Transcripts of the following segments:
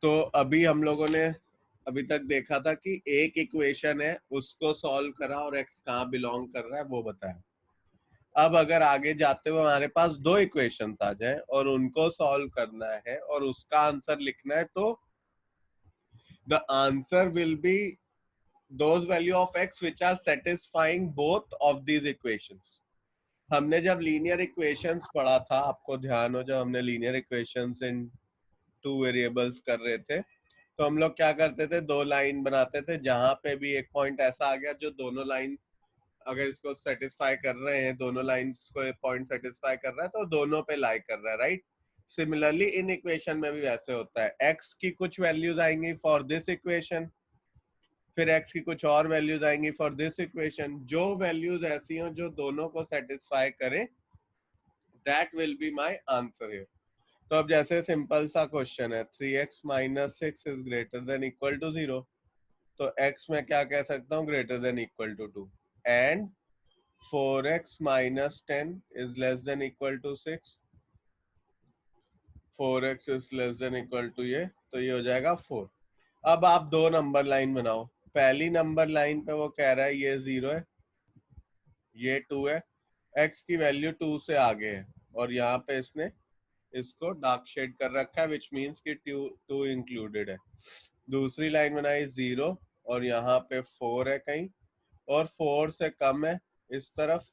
तो अभी हम लोगों ने अभी तक देखा था कि एक इक्वेशन है उसको सॉल्व करा और एक्स कहाँ बिलोंग कर रहा है वो बताया। अब अगर आगे जाते हुए हमारे पास दो इक्वेशन आ जाए और उनको सॉल्व करना है और उसका आंसर लिखना है, तो the answer will be those value of x which are satisfying both of these equations। हमने जब लीनियर इक्वेशंस पढ़ा था, आपको ध्यान हो, जब हमने लीनियर इक्वेशंस इन टू वेरिएबल्स कर रहे थे, तो हम लोग क्या करते थे, दो लाइन बनाते थे, जहां पे भी एक पॉइंट ऐसा आ गया जो दोनों लाइन अगर इसको सेटिस्फाई कर रहे हैं, दोनों लाइंस को पॉइंट सेटिस्फाई कर रहा है, तो दोनों पे लाई कर रहा है, राइट। सिमिलरली इन इक्वेशन में भी वैसे होता है, एक्स की कुछ वैल्यूज आएंगी फॉर दिस इक्वेशन, फिर x की कुछ और वैल्यूज आएंगी फॉर दिस इक्वेशन। जो वैल्यूज ऐसी हो जो दोनों को सेटिस्फाई करें, that will be my answer here. तो अब जैसे सिंपल सा क्वेश्चन है, 3x minus 6 is greater than equal to 0, तो x में क्या कह सकता हूँ, greater than equal to 2, and 4x minus 10 is less than equal to 6, 4x is less than equal to ये, तो ये हो जाएगा 4। अब आप दो नंबर लाइन बनाओ, पहली नंबर लाइन पे वो कह रहा है ये 0 है, ये 2 है, x की वैल्यू 2 से आगे है, और यहाँ पे इसने इसको डार्क शेड कर रखा है, विच मीन्स कि 2 इंक्लूडेड है। दूसरी लाइन बनाई 0 और यहाँ पे 4 है कहीं, और 4 से कम है इस तरफ,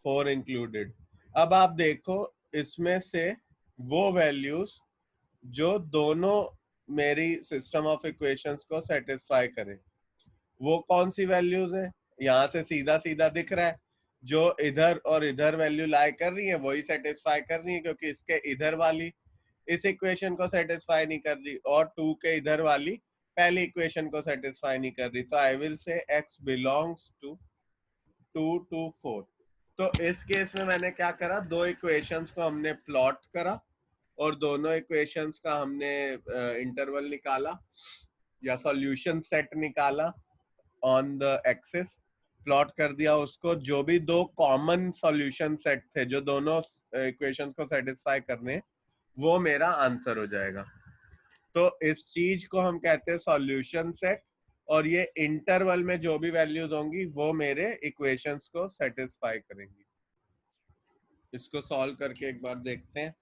4 इंक्लूडेड। अब आप देखो इसमें से वो वैल्यूज जो दोनों मेरी सिस्टम ऑफ इक्वेशंस को सेटिस्फाई करें, वो कौन सी वैल्यूज है। यहाँ से सीधा सीधा दिख रहा है, जो इधर और इधर वैल्यू लाई कर रही है वही सेटिस्फाई कर रही है, क्योंकि इसके इधर वाली इस इक्वेशन को सेटिस्फाई नहीं कर रही, और 2 के इधर वाली पहली इक्वेशन को सेटिस्फाई नहीं कर रही। तो I will say x belongs to 2 to 4। तो इस केस में मैंने क्या करा, दो इक्वेशंस को हमने प्लॉट करा और दोनों इक्वेशंस का हमने इंटरवल निकाला या सॉल्यूशन सेट निकाला ऑन द एक्सिस, प्लॉट कर दिया उसको। जो भी दो कॉमन सॉल्यूशन सेट थे जो दोनों इक्वेशंस को सेटिस्फाई करने, वो मेरा आंसर हो जाएगा। तो इस चीज को हम कहते हैं सॉल्यूशन सेट, और ये इंटरवल में जो भी वैल्यूज होंगी वो मेरे इक्वेशंस को सेटिस्फाई करेंगी। इसको सॉल्व करके एक बार देखते हैं।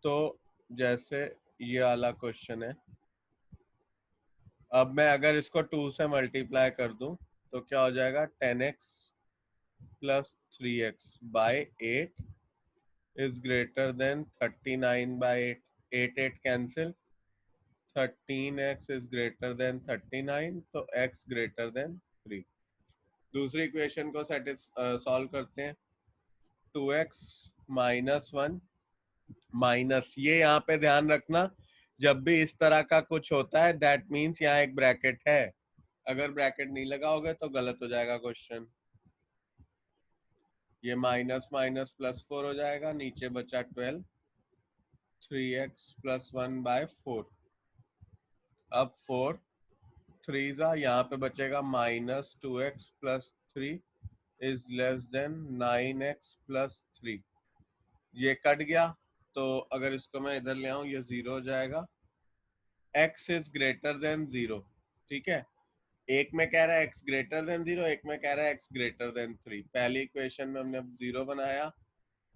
तो जैसे ये वाला क्वेश्चन है, अब मैं अगर इसको 2 से मल्टीप्लाई कर दूं तो क्या हो जाएगा, 10x plus 3x by 8 is greater than 39 by 8, 8 8 cancel, 13x is greater than 39, तो x ग्रेटर देन 3। दूसरी इक्वेशन को सॉल्व करते हैं, 2x माइनस 1 माइनस, ये यहाँ पे ध्यान रखना, जब भी इस तरह का कुछ होता है दैट मीन्स यहाँ एक ब्रैकेट है, अगर ब्रैकेट नहीं लगाओगे तो गलत हो जाएगा क्वेश्चन। ये माइनस माइनस प्लस 4 हो जाएगा, नीचे बचा 12, 3x प्लस 1 बाय 4। अब 4 3 जा, यहाँ पे बचेगा minus 2x plus 3 is less then 9x plus 3। ये कट गया, तो अगर इसको मैं इधर ले आऊं ये 0 हो जाएगा। x इज ग्रेटर देन 0, ठीक है। एक में कह रहा है x ग्रेटर देन 0, एक में कह रहा है x ग्रेटर देन 3। पहली इक्वेशन में हमने 0 बनाया,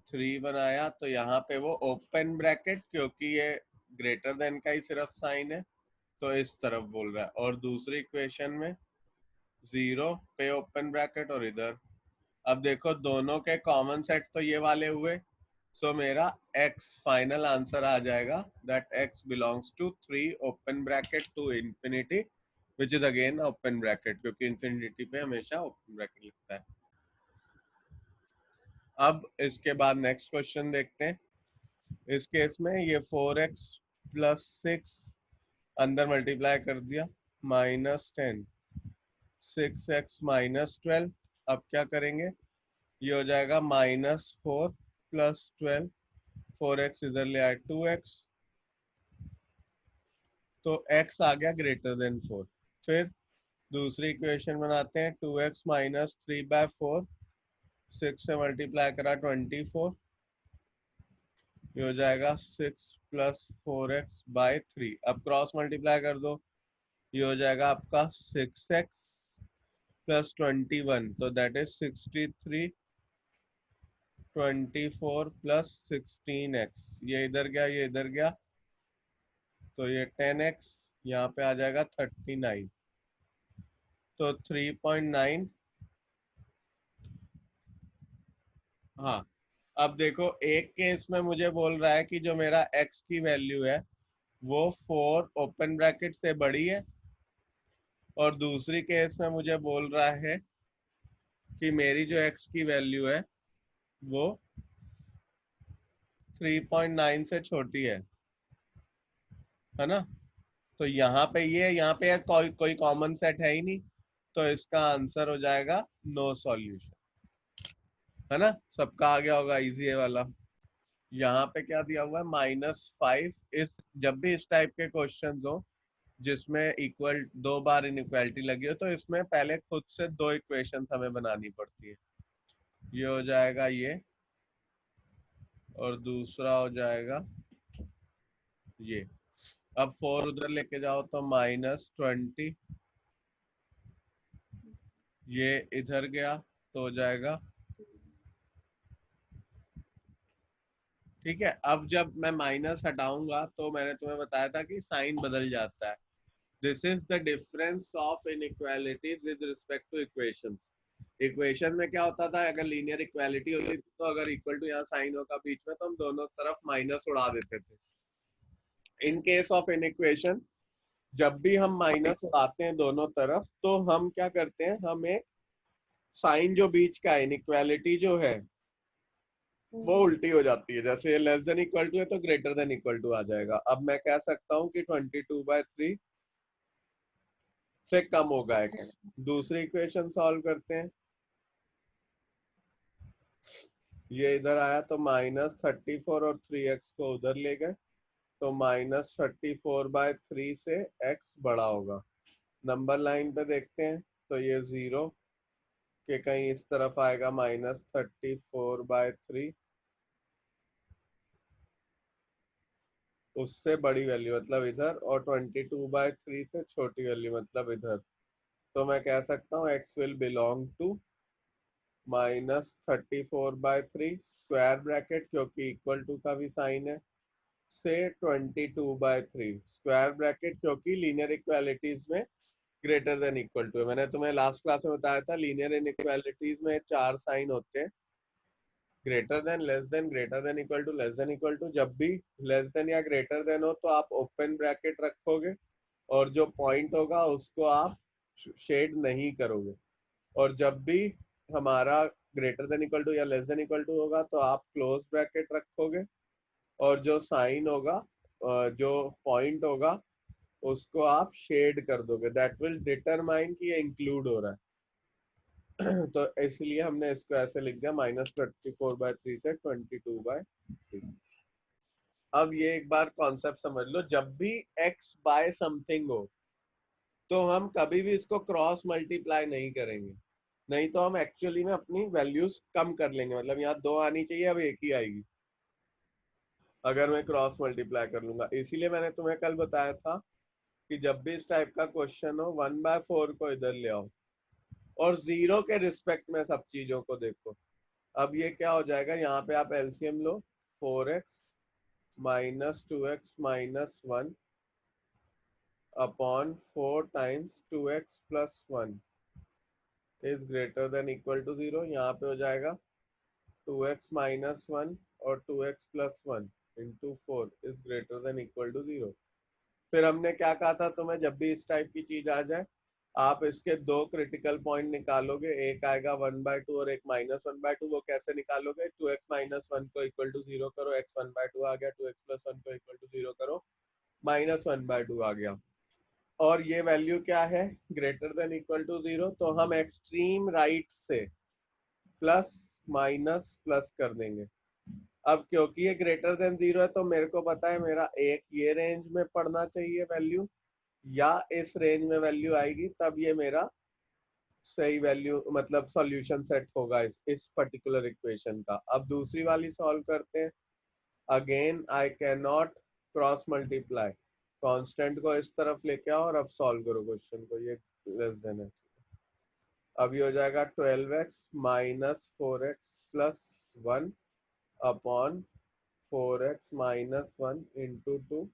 3 बनाया, तो यहाँ पे वो ओपन ब्रैकेट, क्योंकि ये ग्रेटर देन का ही सिर्फ साइन है तो इस तरफ बोल रहा है, और दूसरी इक्वेशन में 0 पे ओपन ब्रैकेट और इधर। अब देखो दोनों के कॉमन सेट तो ये वाले हुए, सो मेरा x फाइनल आंसर आ जाएगा, that x belongs to 3 open bracket to infinity, which is again open bracket, क्योंकि इंफिनिटी पे हमेशा ओपन ब्रैकेट लिखता है। अब इसके बाद नेक्स्ट क्वेश्चन देखते हैं। इस केस में ये 4x प्लस 6 अंदर मल्टीप्लाई कर दिया, माइनस 10, 6x माइनस 12। अब क्या करेंगे, ये हो जाएगा माइनस 4 प्लस 12, 4x इधर ले आए 2x, तो x आ गया ग्रेटर देन 4। फिर दूसरी इक्वेशन बनाते हैं, 2x माइनस 3 बाय 4, 6 से मल्टीप्लाई करा 24, ये हो जाएगा 6 + 4x/3। अब क्रॉस मल्टीप्लाई कर दो, ये हो जाएगा आपका 6x + 21, तो दैट इज 63, 24 + 16x। ये इधर गया, ये इधर गया, तो ये 10x, यहाँ पे आ जाएगा 39, तो 3.9। हाँ, अब देखो एक केस में मुझे बोल रहा है कि जो मेरा x की वैल्यू है वो 4 ओपन ब्रैकेट से बड़ी है, और दूसरी केस में मुझे बोल रहा है कि मेरी जो x की वैल्यू है वो 3.9 से छोटी है ना। तो यहाँ पे यहाँ पे कोई कोई कॉमन सेट है ही नहीं, तो इसका आंसर हो जाएगा नो सॉल्यूशन, है ना। सबका आ गया होगा, इजी है वाला। यहाँ पे क्या दिया हुआ है, -5। इस जब भी इस टाइप के क्वेश्चन हो जिसमें इक्वल 2 बार इनइक्वालिटी लगी हो, तो इसमें पहले खुद से 2 इक्वेशन हमें बनानी पड़ती है। ये हो जाएगा ये, और दूसरा हो जाएगा ये। अब 4 उधर लेके जाओ तो -20, ये इधर गया तो हो जाएगा, ठीक है। अब जब मैं माइनस हटाऊंगा तो मैंने तुम्हें बताया था कि साइन बदल जाता है। This is the difference of inequalities with respect two equations. Equation में क्या होता था, अगर लीनियर इक्वालिटी होती तो अगर इक्वल टू यहाँ साइन होगा बीच में, तो हम दोनों तरफ माइनस उड़ा देते थे। इन केस ऑफ इनइक्वेशन, जब भी हम माइनस उड़ाते हैं दोनों तरफ, तो हम क्या करते हैं, हम एक साइन जो बीच का इनइक्वालिटी जो है वो उल्टी हो जाती है। जैसे लेस देन इक्वल टू है तो ग्रेटर देन इक्वल टू आ जाएगा। अब मैं कह सकता हूँ कि 22/3 से कम होगा x। दूसरी इक्वेशन सॉल्व करते हैं, ये इधर आया तो -34 और 3x को उधर ले गए, तो -34/3 से x बड़ा होगा। नंबर लाइन पे देखते हैं तो ये 0 के कहीं इस तरफ आएगा, -34/3, उससे बड़ी वैल्यू मतलब इधर, और 22/3 से छोटी वैल्यू मतलब इधर। तो मैं कह सकता हूँ x will belong to -34/3 square bracket, क्योंकि इक्वल टू का भी साइन है, से 22/3 स्क्वायर ब्रैकेट, क्योंकि लीनियर इक्वालिटीज में ग्रेटर देन इक्वल टू है। मैंने तुम्हें लास्ट क्लास में बताया था लीनियर इनइक्वालिटीज में 4 साइन होते हैं, greater than, less than, greater than equal to, less than equal to. जब भी लेस देन या ग्रेटर देन हो तो आप ओपन ब्रैकेट रखोगे, और जो पॉइंट होगा उसको आप शेड नहीं करोगे। और जब भी हमारा ग्रेटर देन इक्वल टू या लेस देन इक्वल टू होगा तो आप क्लोज ब्रैकेट रखोगे, और जो साइन होगा, जो पॉइंट होगा, उसको आप शेड कर दोगे। दैट विल डिटरमाइन कि ये इंक्लूड हो रहा है। तो इसलिए हमने इसको ऐसे लिख दिया, -34/3 से 22/3। अब ये एक बार कॉन्सेप्ट समझ लो, जब भी x बाय समथिंग हो तो हम कभी भी इसको क्रॉस मल्टीप्लाई नहीं करेंगे, नहीं तो हम एक्चुअली में अपनी वैल्यूज कम कर लेंगे। मतलब यहाँ 2 आनी चाहिए, अब 1 ही आएगी अगर मैं क्रॉस मल्टीप्लाई कर लूंगा। इसीलिए मैंने तुम्हें कल बताया था कि जब भी इस टाइप का क्वेश्चन हो, 1/4 को इधर ले आओ, और 0 के रिस्पेक्ट में सब चीजों को देखो। अब ये क्या हो जाएगा, यहाँ पे आप एलसीएम लो, 4x -2x -1 upon 4 times 2x + 1 is greater than equal to 0। यहाँ पे हो जाएगा 2x - 1 और 2x + 1 into 4 is greater than equal to 0। फिर हमने क्या कहा था तुम्हें, जब भी इस टाइप की चीज आ जाए आप इसके 2 क्रिटिकल पॉइंट निकालोगे, एक आएगा 1/2 और एक -1/2। वो कैसे निकालोगे, 2x - 1 को इक्वल टू 0 करो, x 1/2 आ गया, 2x + 1 को इक्वल टू 0 करो, -1/2 आ गया। और ये वैल्यू क्या है, ग्रेटर देन इक्वल टू 0। तो हम एक्सट्रीम राइट से प्लस माइनस प्लस कर देंगे। अब क्योंकि ये ग्रेटर देन 0 है तो मेरे को पता है मेरा एक ये रेंज में पड़ना चाहिए वैल्यू, या इस रेंज में वैल्यू आएगी, तब ये मेरा सही वैल्यू मतलब सॉल्यूशन सेट होगा इस पर्टिकुलर इक्वेशन का। अब दूसरी वाली सॉल्व करते हैं। Again I can not cross multiply, constant को इस तरफ लेके आओ और अब सॉल्व करो क्वेश्चन को, ये लेस देन है। अब ये हो जाएगा 12x minus 4x plus 1 upon 4x minus 1 into 2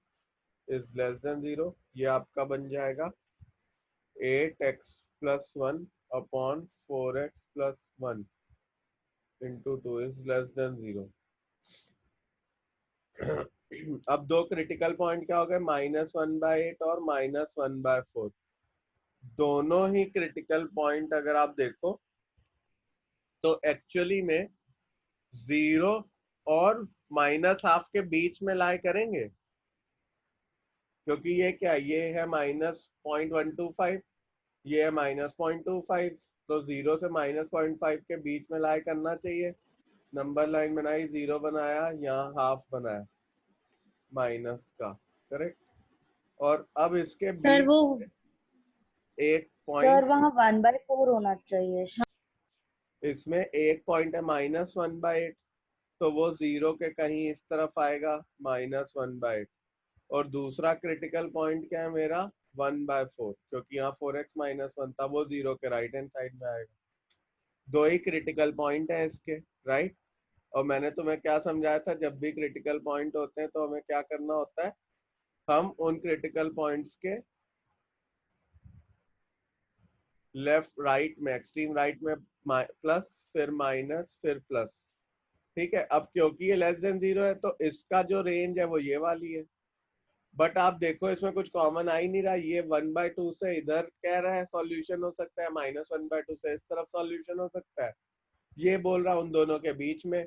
is less then 0। ये आपका बन जाएगा 8x plus 1 upon 4x plus 1 into 2 is less then 0। अब दो क्रिटिकल पॉइंट क्या हो गए, -1/8 और -1/4। दोनों ही क्रिटिकल पॉइंट अगर आप देखो तो एक्चुअली में 0 और -12 के बीच में लाई करेंगे, क्योंकि ये क्या, ये है -0.125, ये है -0.25, तो 0 से -0.5 के बीच में लाई करना चाहिए। नंबर लाइन बनाई, 0 बनाया, यहाँ हाफ बनाया माइनस का, करेक्ट। और अब इसके सर बीच वो एक सर पॉइंट, वहाँ 1/4 होना चाहिए। इसमें एक पॉइंट है -1/8, तो वो 0 के कहीं इस तरफ आएगा -1/8। और दूसरा क्रिटिकल पॉइंट क्या है मेरा, 1/4, क्योंकि यहाँ 4x माइनस 1 था, वो 0 के राइट हैंड साइड में आएगा। दो ही क्रिटिकल पॉइंट है इसके, राइट। और मैंने तुम्हें क्या समझाया था, जब भी क्रिटिकल पॉइंट होते हैं तो हमें क्या करना होता है, हम उन क्रिटिकल पॉइंट्स के लेफ्ट राइट में, एक्सट्रीम राइट में प्लस, फिर माइनस, फिर प्लस, ठीक है। अब क्योंकि ये लेस देन 0 है तो इसका जो रेंज है वो ये वाली है। बट आप देखो इसमें कुछ कॉमन आ ही नहीं रहा, ये 1/2 से इधर कह रहा है सॉल्यूशन हो सकता है, -1/2 से इस तरफ सॉल्यूशन हो सकता है, ये बोल रहा उन दोनों के बीच में,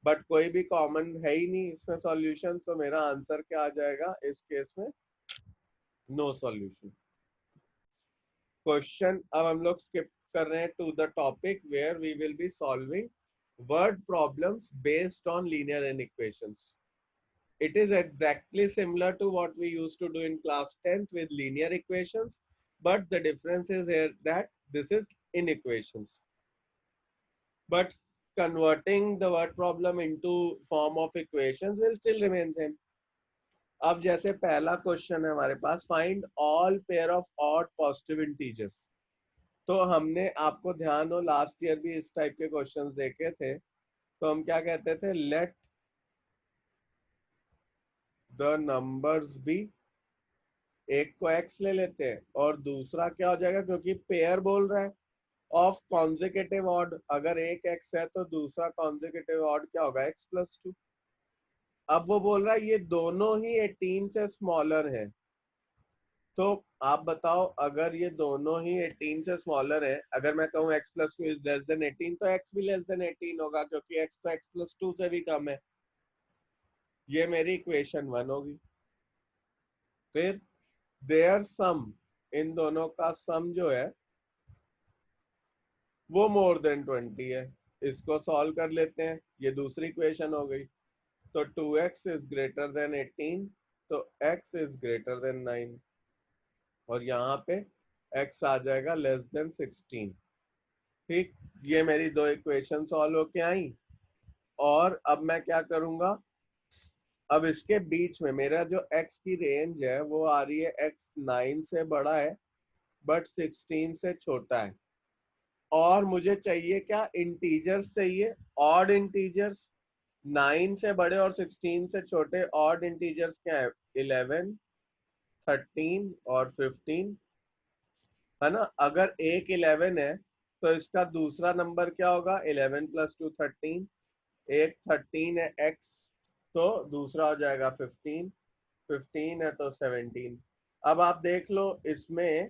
बट कोई भी कॉमन है ही नहीं इसमें सॉल्यूशन, तो मेरा आंसर क्या आ जाएगा इस केस में, नो सॉल्यूशन। क्वेश्चन अब हम लोग स्किप कर रहे हैं to the topic where we will be solving word problems based on linear equations. It is exactly similar to what we used to do in class 10th with linear equations, but the difference is here that this is inequations. But converting the word problem into form of equations will still remain same. अब जैसे पहला question है हमारे पास, find all pair of odd positive integers. तो हमने, आपको ध्यान हो लास्ट ईयर भी इस टाइप के क्वेश्चंस देखे थे, तो हम क्या कहते थे, लेट द नंबर्स बी, एक को x ले लेते हैं और दूसरा क्या हो जाएगा, क्योंकि पेयर बोल रहा है ऑफ कॉन्जिक्यूटिव ऑड, अगर एक x है तो दूसरा कॉन्जिक्यूटिव ऑड क्या होगा, x प्लस 2। अब वो बोल रहा है ये दोनों ही 18 से स्मॉलर है, तो आप बताओ अगर ये दोनों ही 18 से स्मॉलर है, अगर मैं कहूँ x plus 2 is less then 18, तो x भी लेस देन 18 होगा, क्योंकि x तो x प्लस 2 से भी कम है। ये मेरी इक्वेशन 1 होगी। फिर देयर सम, इन दोनों का सम जो है वो मोर देन 20 है, इसको सॉल्व कर लेते हैं, ये दूसरी इक्वेशन हो गई। तो 2x इज ग्रेटर देन 18, तो x इज ग्रेटर देन 9, और यहाँ पे x आ जाएगा लेस देन 16। ठीक, ये मेरी दो इक्वेशन सॉल्व होके आई। और अब मैं क्या करूंगा, अब इसके बीच में मेरा जो x की रेंज है वो आ रही है, x 9 से बड़ा है बट 16 से छोटा है, और मुझे चाहिए क्या, इंटीजर्स चाहिए, ऑड इंटीजर्स। 9 से बड़े और 16 से छोटे ऑड इंटीजर्स क्या है, 11, 13 और 15, है ना। अगर एक 11 है तो इसका दूसरा नंबर क्या होगा, 11 प्लस 2 13, एक 13 है x, तो दूसरा हो जाएगा 15, 15 है तो 17। अब आप देख लो इसमें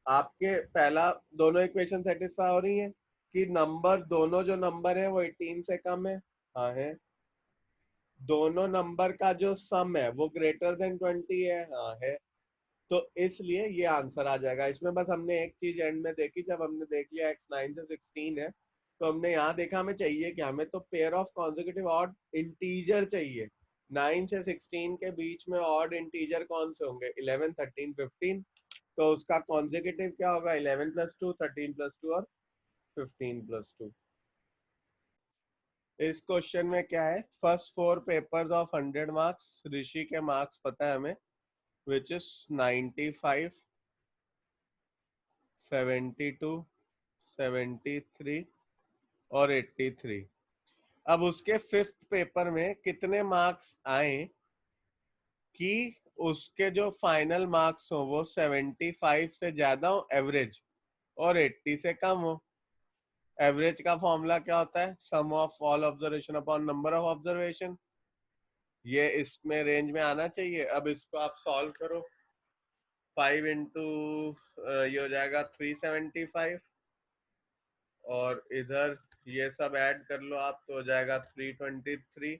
आपके पहला दोनों इक्वेशन सेटिस्फाई हो रही है कि नंबर, दोनों जो नंबर है वो 18 से कम है, हाँ है। दोनों नंबर का जो सम है वो ग्रेटर देन 20 है, हाँ है। तो इसलिए ये आंसर आ जाएगा। इसमें बस हमने एक चीज एंड में देखी, जब हमने देख लिया x 9 से 16 है, तो हमने यहाँ देखा हमें चाहिए क्या, हमें तो pair of consecutive odd integer चाहिए। 9 से 16 के बीच में ऑड इंटीजर कौन से होंगे, 11, 13, 15, तो उसका कॉन्जिक्यूटिव क्या होगा, 11 प्लस 2, 13 प्लस 2 और 15 प्लस 2। इस क्वेश्चन में क्या है, फर्स्ट 4 पेपर्स ऑफ 100 मार्क्स, ऋषि के मार्क्स पता है हमें, विच इज 95, 72, 73 और 83। अब उसके 5th पेपर में कितने मार्क्स आए कि उसके जो फाइनल मार्क्स हो वो 75 से ज्यादा हो एवरेज और 80 से कम हो। एवरेज का फॉर्मूला क्या होता है, sum of all observation upon number of observation. ये इसमें रेंज में आना चाहिए। अब इसको आप सॉल्व करो, 5 इंटू ये हो जाएगा 375 और इधर ये सब ऐड कर लो आप तो हो जाएगा 323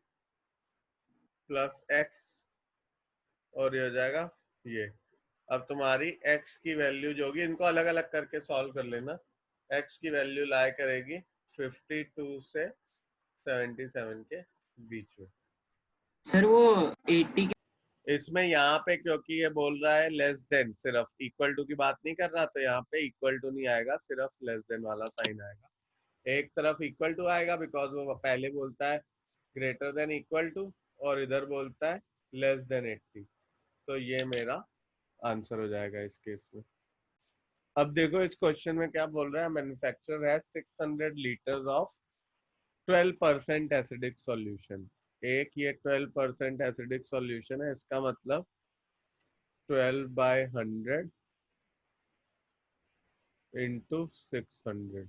प्लस एक्स और ये हो जाएगा ये। अब तुम्हारी x की वैल्यू जो होगी, इनको अलग अलग करके सॉल्व कर लेना, x की वैल्यू लाया करेगी 52 से 77 के बीच में। सर वो 80 इसमें यहाँ पे क्योंकि ये बोल रहा है लेस देन, सिर्फ इक्वल टू की बात नहीं कर रहा, तो यहाँ पे इक्वल टू नहीं आएगा, सिर्फ लेस देन वाला साइन आएगा। एक तरफ इक्वल टू आएगा बिकॉज वो पहले बोलता है ग्रेटर देन इक्वल टू और इधर बोलता है लेस देन 80, तो ये मेरा आंसर हो जाएगा इस केस में। अब देखो इस क्वेश्चन में क्या बोल रहा है, manufacturer has 600 litres of 12% acidic solution. एक ये 12% एसिडिक सॉल्यूशन है, इसका मतलब 12/100 into 600.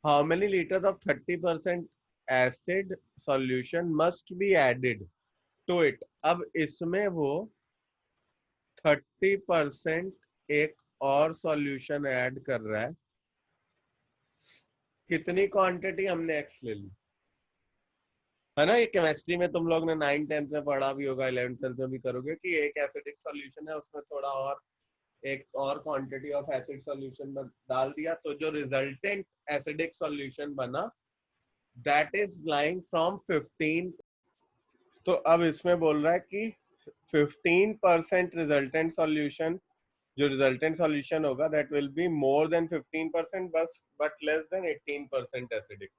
How many liters of 30% acid solution must be added to it? अब इसमें वो 30% एक और सॉल्यूशन ऐड कर रहा है। कितनी क्वांटिटी, हमने एक्स ले ली है ना। ये केमिस्ट्री में तुम लोग ने 9th 10th में पढ़ा भी होगा, 11th 12th में भी करोगे कि एक एसिडिक सॉल्यूशन है, उसमें थोड़ा और एक और क्वांटिटी ऑफ एसिड सॉल्यूशन डाल दिया, तो जो रिजल्टेंट एसिडिक सॉल्यूशन बना दैट इज लाइंग फ्रॉम 15। तो अब इसमें बोल रहा है कि 15% रिजल्टेंट सॉल्यूशन, जो रिजल्टेंट सॉल्यूशन होगा that will be more than 15% बस बट लेस देन 18% एसिडिक।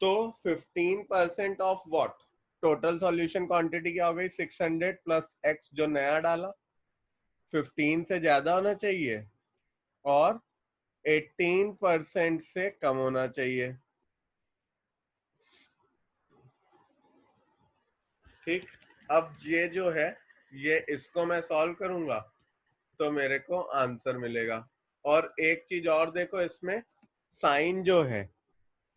तो 15% of what, total solution quantity क्या हो गई 600 प्लस एक्स जो नया डाला, 15 से ज्यादा होना चाहिए और 18% से कम होना चाहिए। ठीक, अब ये जो है ये इसको मैं सॉल्व करूंगा तो मेरे को आंसर मिलेगा। और एक चीज और देखो, इसमें साइन जो है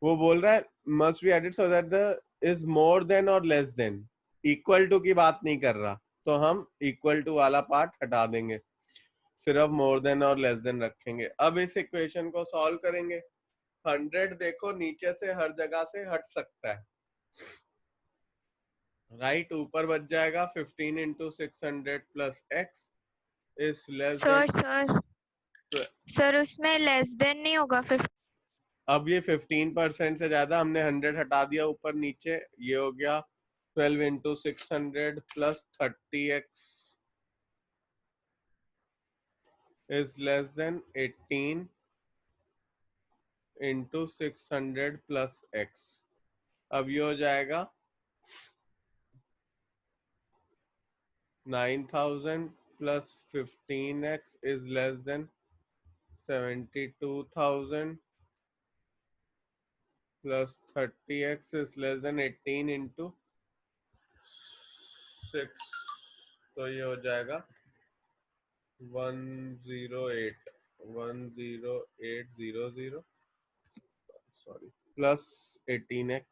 वो बोल रहा है must be added so that the is more than और लेस देन, इक्वल टू की बात नहीं कर रहा, तो हम इक्वल टू वाला पार्ट हटा देंगे, सिर्फ मोर देन और लेस देन रखेंगे। अब इस इक्वेशन को सॉल्व करेंगे। 100 देखो नीचे से हर जगह से हट सकता है, राइट, ऊपर बच जाएगा 15 into 600 plus x is less then. Sir उसमें लेस देन नहीं होगा 50। अब ये 15% से ज्यादा, हमने 100 हटा दिया ऊपर नीचे, ये हो गया 12 into 600 plus 30x is less then 18 into 600 plus x। अब ये हो जाएगा 9000 plus 15x is less then 72,000 plus 30x is less then 18 into 6, तो ये हो जाएगा 10800 सॉरी प्लस 18x।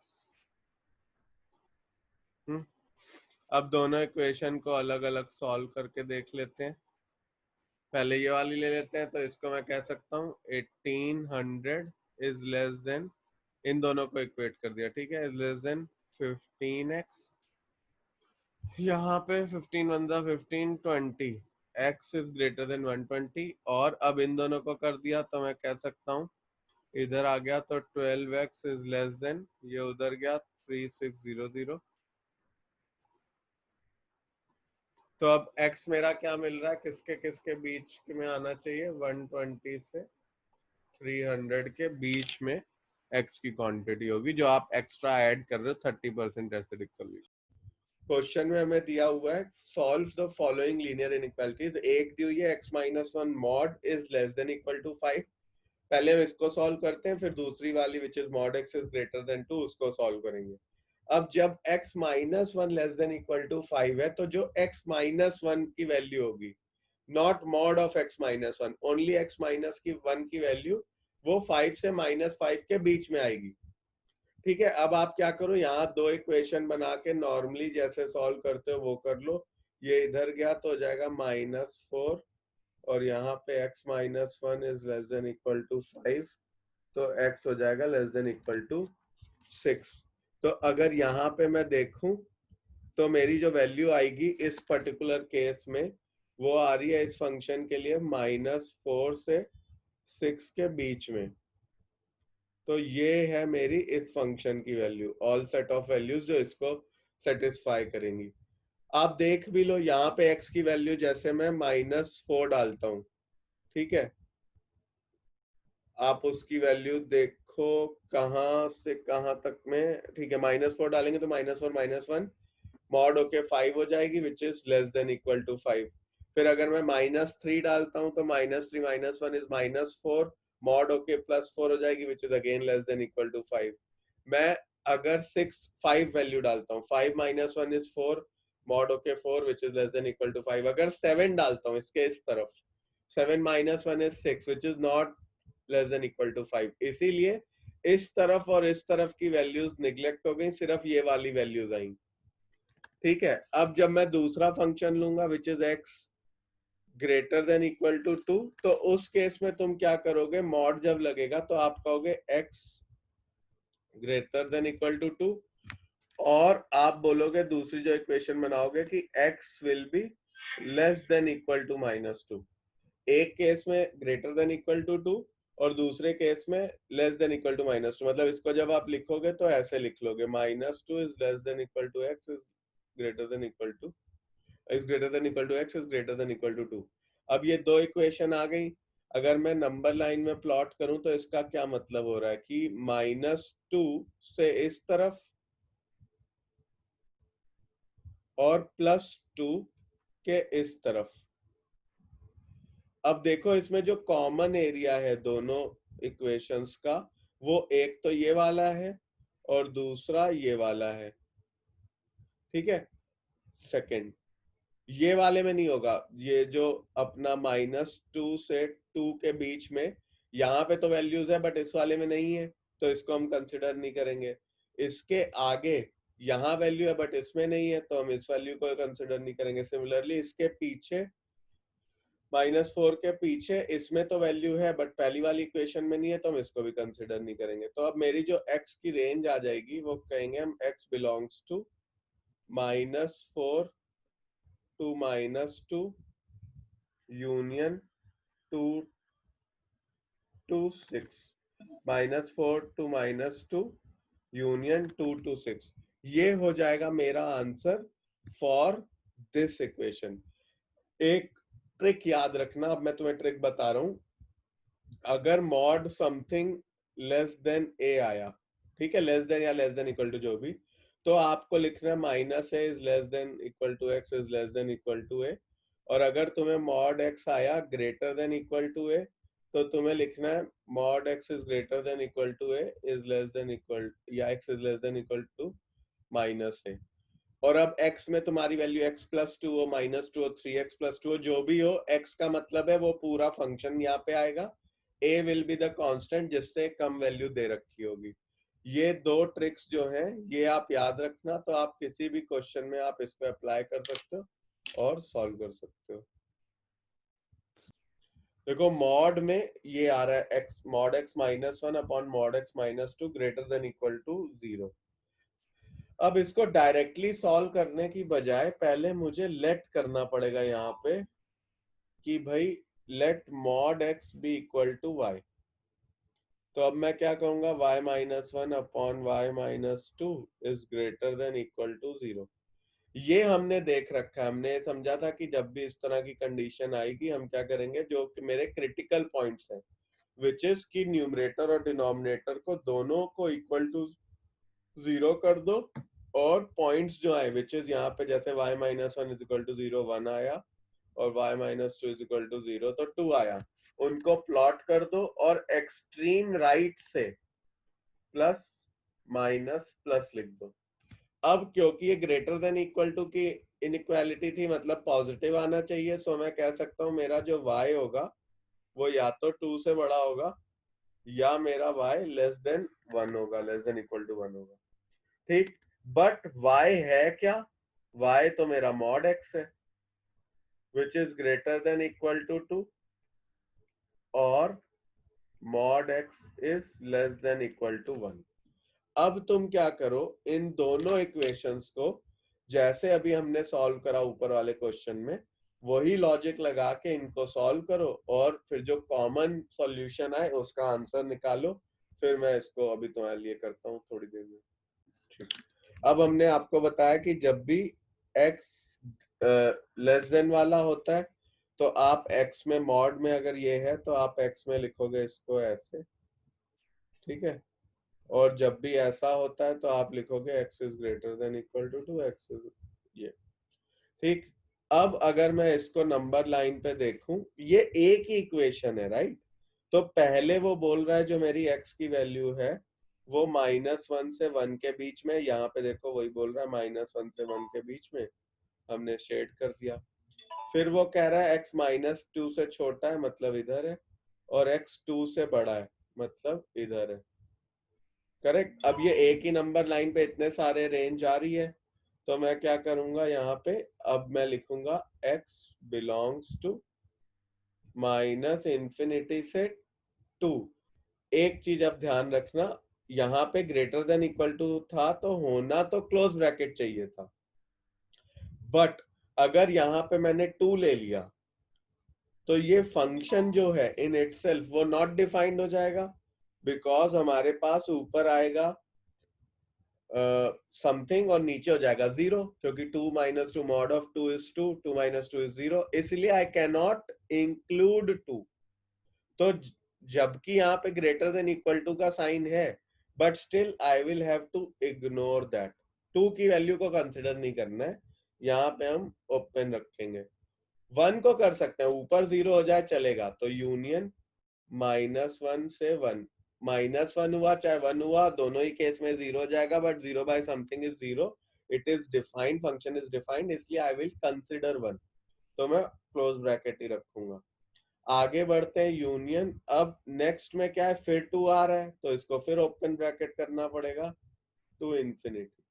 अब दोनों इक्वेशन को अलग अलग सॉल्व करके देख लेते हैं। पहले ये वाली ले लेते हैं, तो इसको मैं कह सकता हूँ 1800 इज लेस देन, इन दोनों को इक्वेट कर दिया, ठीक है, इज लेस देन 15x। यहाँ पे 15 1 15 20 x इज ग्रेटर देन 120, और अब इन दोनों को कर दिया तो मैं कह सकता हूँ इधर आ गया तो 12x इज लेस देन, ये उधर गया 3600। तो अब x मेरा क्या मिल रहा है, किसके किसके बीच में आना चाहिए, 120 से 300 के बीच में x की क्वांटिटी होगी जो आप एक्स्ट्रा ऐड कर रहे हो 30% एसिडिक सोल्यूशन। क्वेश्चन में हमें दिया हुआ है solve the following linear inequalities. एक दी हुई है x-1 mod is less than equal to 5। पहले हम इसको सॉल्व करते हैं, फिर दूसरी वाली which is mod x is greater then 2 उसको सॉल्व करेंगे। अब जब x-1 less than equal to 5 है तो जो x-1 की वैल्यू होगी, not mod of x-1, only x-1 की वैल्यू वो 5 से -5 के बीच में आएगी। ठीक है, अब आप क्या करो, यहाँ दो इक्वेशन बना के नॉर्मली जैसे सॉल्व करते हो वो कर लो। ये इधर गया तो हो जाएगा -4 और यहाँ पे x-1 is less than equal to 5 तो x हो जाएगा लेस देन इक्वल टू 6। तो अगर यहाँ पे मैं देखूं तो मेरी जो वैल्यू आएगी इस पर्टिकुलर केस में वो आ रही है इस फंक्शन के लिए -4 से 6 के बीच में। तो ये है मेरी इस फंक्शन की value, all set of values जो इसको सेटिस्फाई करेंगी। आप देख भी लो यहाँ पे x की वैल्यू जैसे मैं -4 डालता हूं, ठीक है, आप उसकी वैल्यू देखो कहां से कहां तक में, ठीक है, -4 डालेंगे तो -4 -1 मॉड होके 5 हो जाएगी which is less than equal to 5। फिर अगर मैं -3 डालता हूं तो -3 -1 इज -4 मॉड होके +4 हो जाएगी which is again less than equal to 5। मैं अगर 5 वैल्यू डालता हूँ, 5 -1 इज 4 मॉड होके 4 which is less than equal to 5। अगर 7 डालता हूँ इसके इस तरफ, 7 -1 is 6 which is not less than equal to 5। इसीलिए इस तरफ और इस तरफ की वैल्यूज निगलेक्ट हो गई, सिर्फ ये वाली वैल्यूज आई। ठीक है, अब जब मैं दूसरा फंक्शन लूंगा which is x greater than equal to 2 तो उस केस में तुम क्या करोगे, मॉड जब लगेगा तो आप कहोगे x greater than equal to 2 और आप बोलोगे दूसरी जो इक्वेशन बनाओगे कि x will be less than equal to -2। एक केस में ग्रेटर देन इक्वल टू 2 और दूसरे केस में लेस देन इक्वल टू -2। मतलब इसको जब आप लिखोगे तो ऐसे लिख लोगे -2 is less than equal to x is greater than equal to x greater than equal to x is greater than equal to 2। अब ये दो इक्वेशन आ गई। अगर मैं नंबर लाइन में प्लॉट करूं तो इसका क्या मतलब हो रहा है कि -2 से इस तरफ और +2 के इस तरफ। अब देखो इसमें जो कॉमन एरिया है दोनों इक्वेशंस का वो एक तो ये वाला है और दूसरा ये वाला है, ठीक है। सेकंड, ये वाले में नहीं होगा, ये जो अपना -2 से 2 के बीच में यहाँ पे तो वैल्यूज है बट इस वाले में नहीं है तो इसको हम कंसिडर नहीं करेंगे। इसके आगे यहाँ वैल्यू है बट इसमें नहीं है तो हम इस वैल्यू को कंसिडर नहीं करेंगे। सिमिलरली इसके पीछे -4 के पीछे इसमें तो वैल्यू है बट पहली वाली इक्वेशन में नहीं है तो हम इसको भी कंसिडर नहीं करेंगे। तो अब मेरी जो x की रेंज आ जाएगी वो कहेंगे हम x belongs to -4 to -2 union 2 to 6, -4 to -2 union 2 to 6। ये हो जाएगा मेरा आंसर फॉर दिस इक्वेशन। एक ट्रिक याद रखना, अब मैं तुम्हें ट्रिक बता रहा हूं। अगर mod something less than a आया, ठीक है, लेस देन या लेस देन इक्वल टू जो भी, तो आपको लिखना -a is less than equal to x is less than equal to a। और अगर तुम्हें मॉड x आया greater than equal to a तो तुम्हें लिखना है mod x is greater than equal to a is less than equal या x is less than equal to -a। और अब x में तुम्हारी वैल्यू x+2 हो, -2 हो, 3x+2 हो, जो भी हो, x का मतलब है वो पूरा फंक्शन यहाँ पे आएगा। a will be the constant जिससे कम वैल्यू दे रखी होगी। ये दो ट्रिक्स जो हैं ये आप याद रखना, तो आप किसी भी क्वेश्चन में आप इसको अप्लाई कर सकते हो और सॉल्व कर सकते हो। देखो मॉड में ये आ रहा है x mod x -1 upon mod x -2 greater than equal to 0। अब इसको डायरेक्टली सॉल्व करने की बजाय पहले मुझे लेट करना पड़ेगा यहाँ पे कि भाई let mod x be equal to y। तो अब मैं क्या कहूंगा, y -1 upon y -2 is greater than equal to 0। ये हमने देख रखा है, हमने समझा था कि जब भी इस तरह की कंडीशन आएगी हम क्या करेंगे, जो कि मेरे क्रिटिकल पॉइंट्स हैं विच इज की न्यूमरेटर और डिनोमिनेटर को दोनों को इक्वल टू 0 कर दो और पॉइंट्स जो आए विच इज यहाँ पे जैसे y minus 1 is equal to 0 1 आया और y minus 2 is equal to 0 तो 2 आया, उनको प्लॉट कर दो और एक्सट्रीम राइट से प्लस माइनस प्लस लिख दो। अब क्योंकि ये ग्रेटर देन इक्वल टू की इनइक्वालिटी थी मतलब पॉजिटिव आना चाहिए, सो मैं कह सकता हूँ मेरा जो y होगा वो या तो 2 से बड़ा होगा या मेरा y लेस देन 1 होगा, लेस देन इक्वल टू 1 होगा। ठीक, बट y है क्या? y तो मेरा मॉड x है which is greater than equal to 2 और mod x is less than equal to 1। अब तुम क्या करो, इन दोनों इक्वेशंस को जैसे अभी हमने सॉल्व करा ऊपर वाले क्वेश्चन में वही लॉजिक लगा के इनको सॉल्व करो और फिर जो कॉमन सॉल्यूशन आए उसका आंसर निकालो। फिर मैं इसको अभी तुम्हारे लिए करता हूँ थोड़ी देर में। ठीक, अब हमने आपको बताया कि जब भी x लेस देन वाला होता है तो आप x में मॉड में अगर ये है तो आप x में लिखोगे इसको ऐसे, ठीक है, और जब भी ऐसा होता है तो आप लिखोगे x is greater than equal to 2 x is ये। ठीक, अब अगर मैं इसको नंबर लाइन पे देखूं ये एक ही इक्वेशन है राइट, तो पहले वो बोल रहा है जो मेरी x की वैल्यू है वो -1 से 1 के बीच में, यहाँ पे देखो वही बोल रहा है -1 से 1 के बीच में, हमने शेड कर दिया। फिर वो कह रहा है x -2 से छोटा है मतलब इधर है और x 2 से बड़ा है मतलब इधर है, करेक्ट। अब ये एक ही नंबर लाइन पे इतने सारे रेंज आ रही है तो मैं क्या करूंगा यहाँ पे, अब मैं लिखूंगा x बिलोंग्स टू -∞ से 2। एक चीज अब ध्यान रखना, यहाँ पे ग्रेटर देन इक्वल टू था तो होना तो क्लोज ब्रैकेट चाहिए था, बट अगर यहाँ पे मैंने 2 ले लिया तो ये फंक्शन जो है इन इटसेल्फ वो नॉट डिफाइंड हो जाएगा बिकॉज हमारे पास ऊपर आएगा समथिंग और नीचे हो जाएगा 0 क्योंकि 2 - 2 mod of 2 is 2, 2 - 2 is 0, इसलिए आई कैन नॉट इंक्लूड 2। तो जबकि यहाँ पे ग्रेटर देन इक्वल टू का साइन है but still I will have to ignore that, 2 की वैल्यू को कंसिडर नहीं करना है, यहाँ पे हम ओपन रखेंगे। 1 को कर सकते हैं, ऊपर 0 हो जाए चलेगा, तो यूनियन -1 से 1, -1 हुआ चाहे 1 हुआ दोनों ही केस में 0 हो जाएगा, but 0 by something is 0, it is defined, function is defined, इसलिए आई विल कंसिडर 1, तो मैं क्लोज ब्रैकेट ही रखूंगा। आगे बढ़ते हैं यूनियन, अब नेक्स्ट में क्या है, फिर 2 आ रहा है तो इसको फिर ओपन ब्रैकेट करना पड़ेगा टू इंफिनिटी,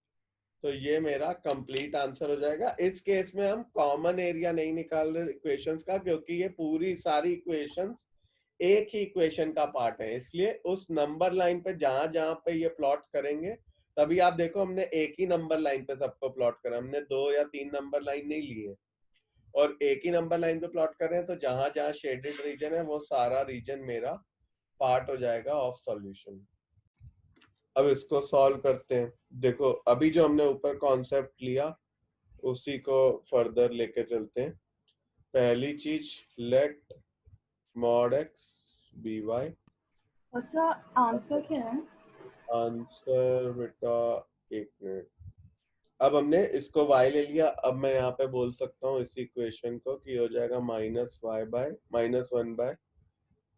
तो ये मेरा कंप्लीट आंसर हो जाएगा। इस केस में हम कॉमन एरिया नहीं निकाल रहे इक्वेशंस का क्योंकि ये पूरी सारी इक्वेशंस एक ही इक्वेशन का पार्ट है, इसलिए उस नंबर लाइन पे जहां जहां पे ये प्लॉट करेंगे, तभी आप देखो हमने एक ही नंबर लाइन पे सबको प्लॉट करा, हमने 2 या 3 नंबर लाइन नहीं लिए और एक ही नंबर लाइन पे प्लॉट कर रहे हैं, तो जहां जहां शेडेड रीजन है वो सारा रीजन मेरा पार्ट हो जाएगा ऑफ सॉल्यूशन। अब इसको सॉल्व करते हैं। देखो अभी जो हमने ऊपर कॉन्सेप्ट लिया उसी को फर्दर लेके चलते हैं। पहली चीज लेट mod x by, उसका आंसर क्या है? आंसर बेटा एक मिनट, अब हमने इसको y ले लिया, अब मैं यहाँ पे बोल सकता हूँ इसी इक्वेशन को कि हो जाएगा -y by -1 by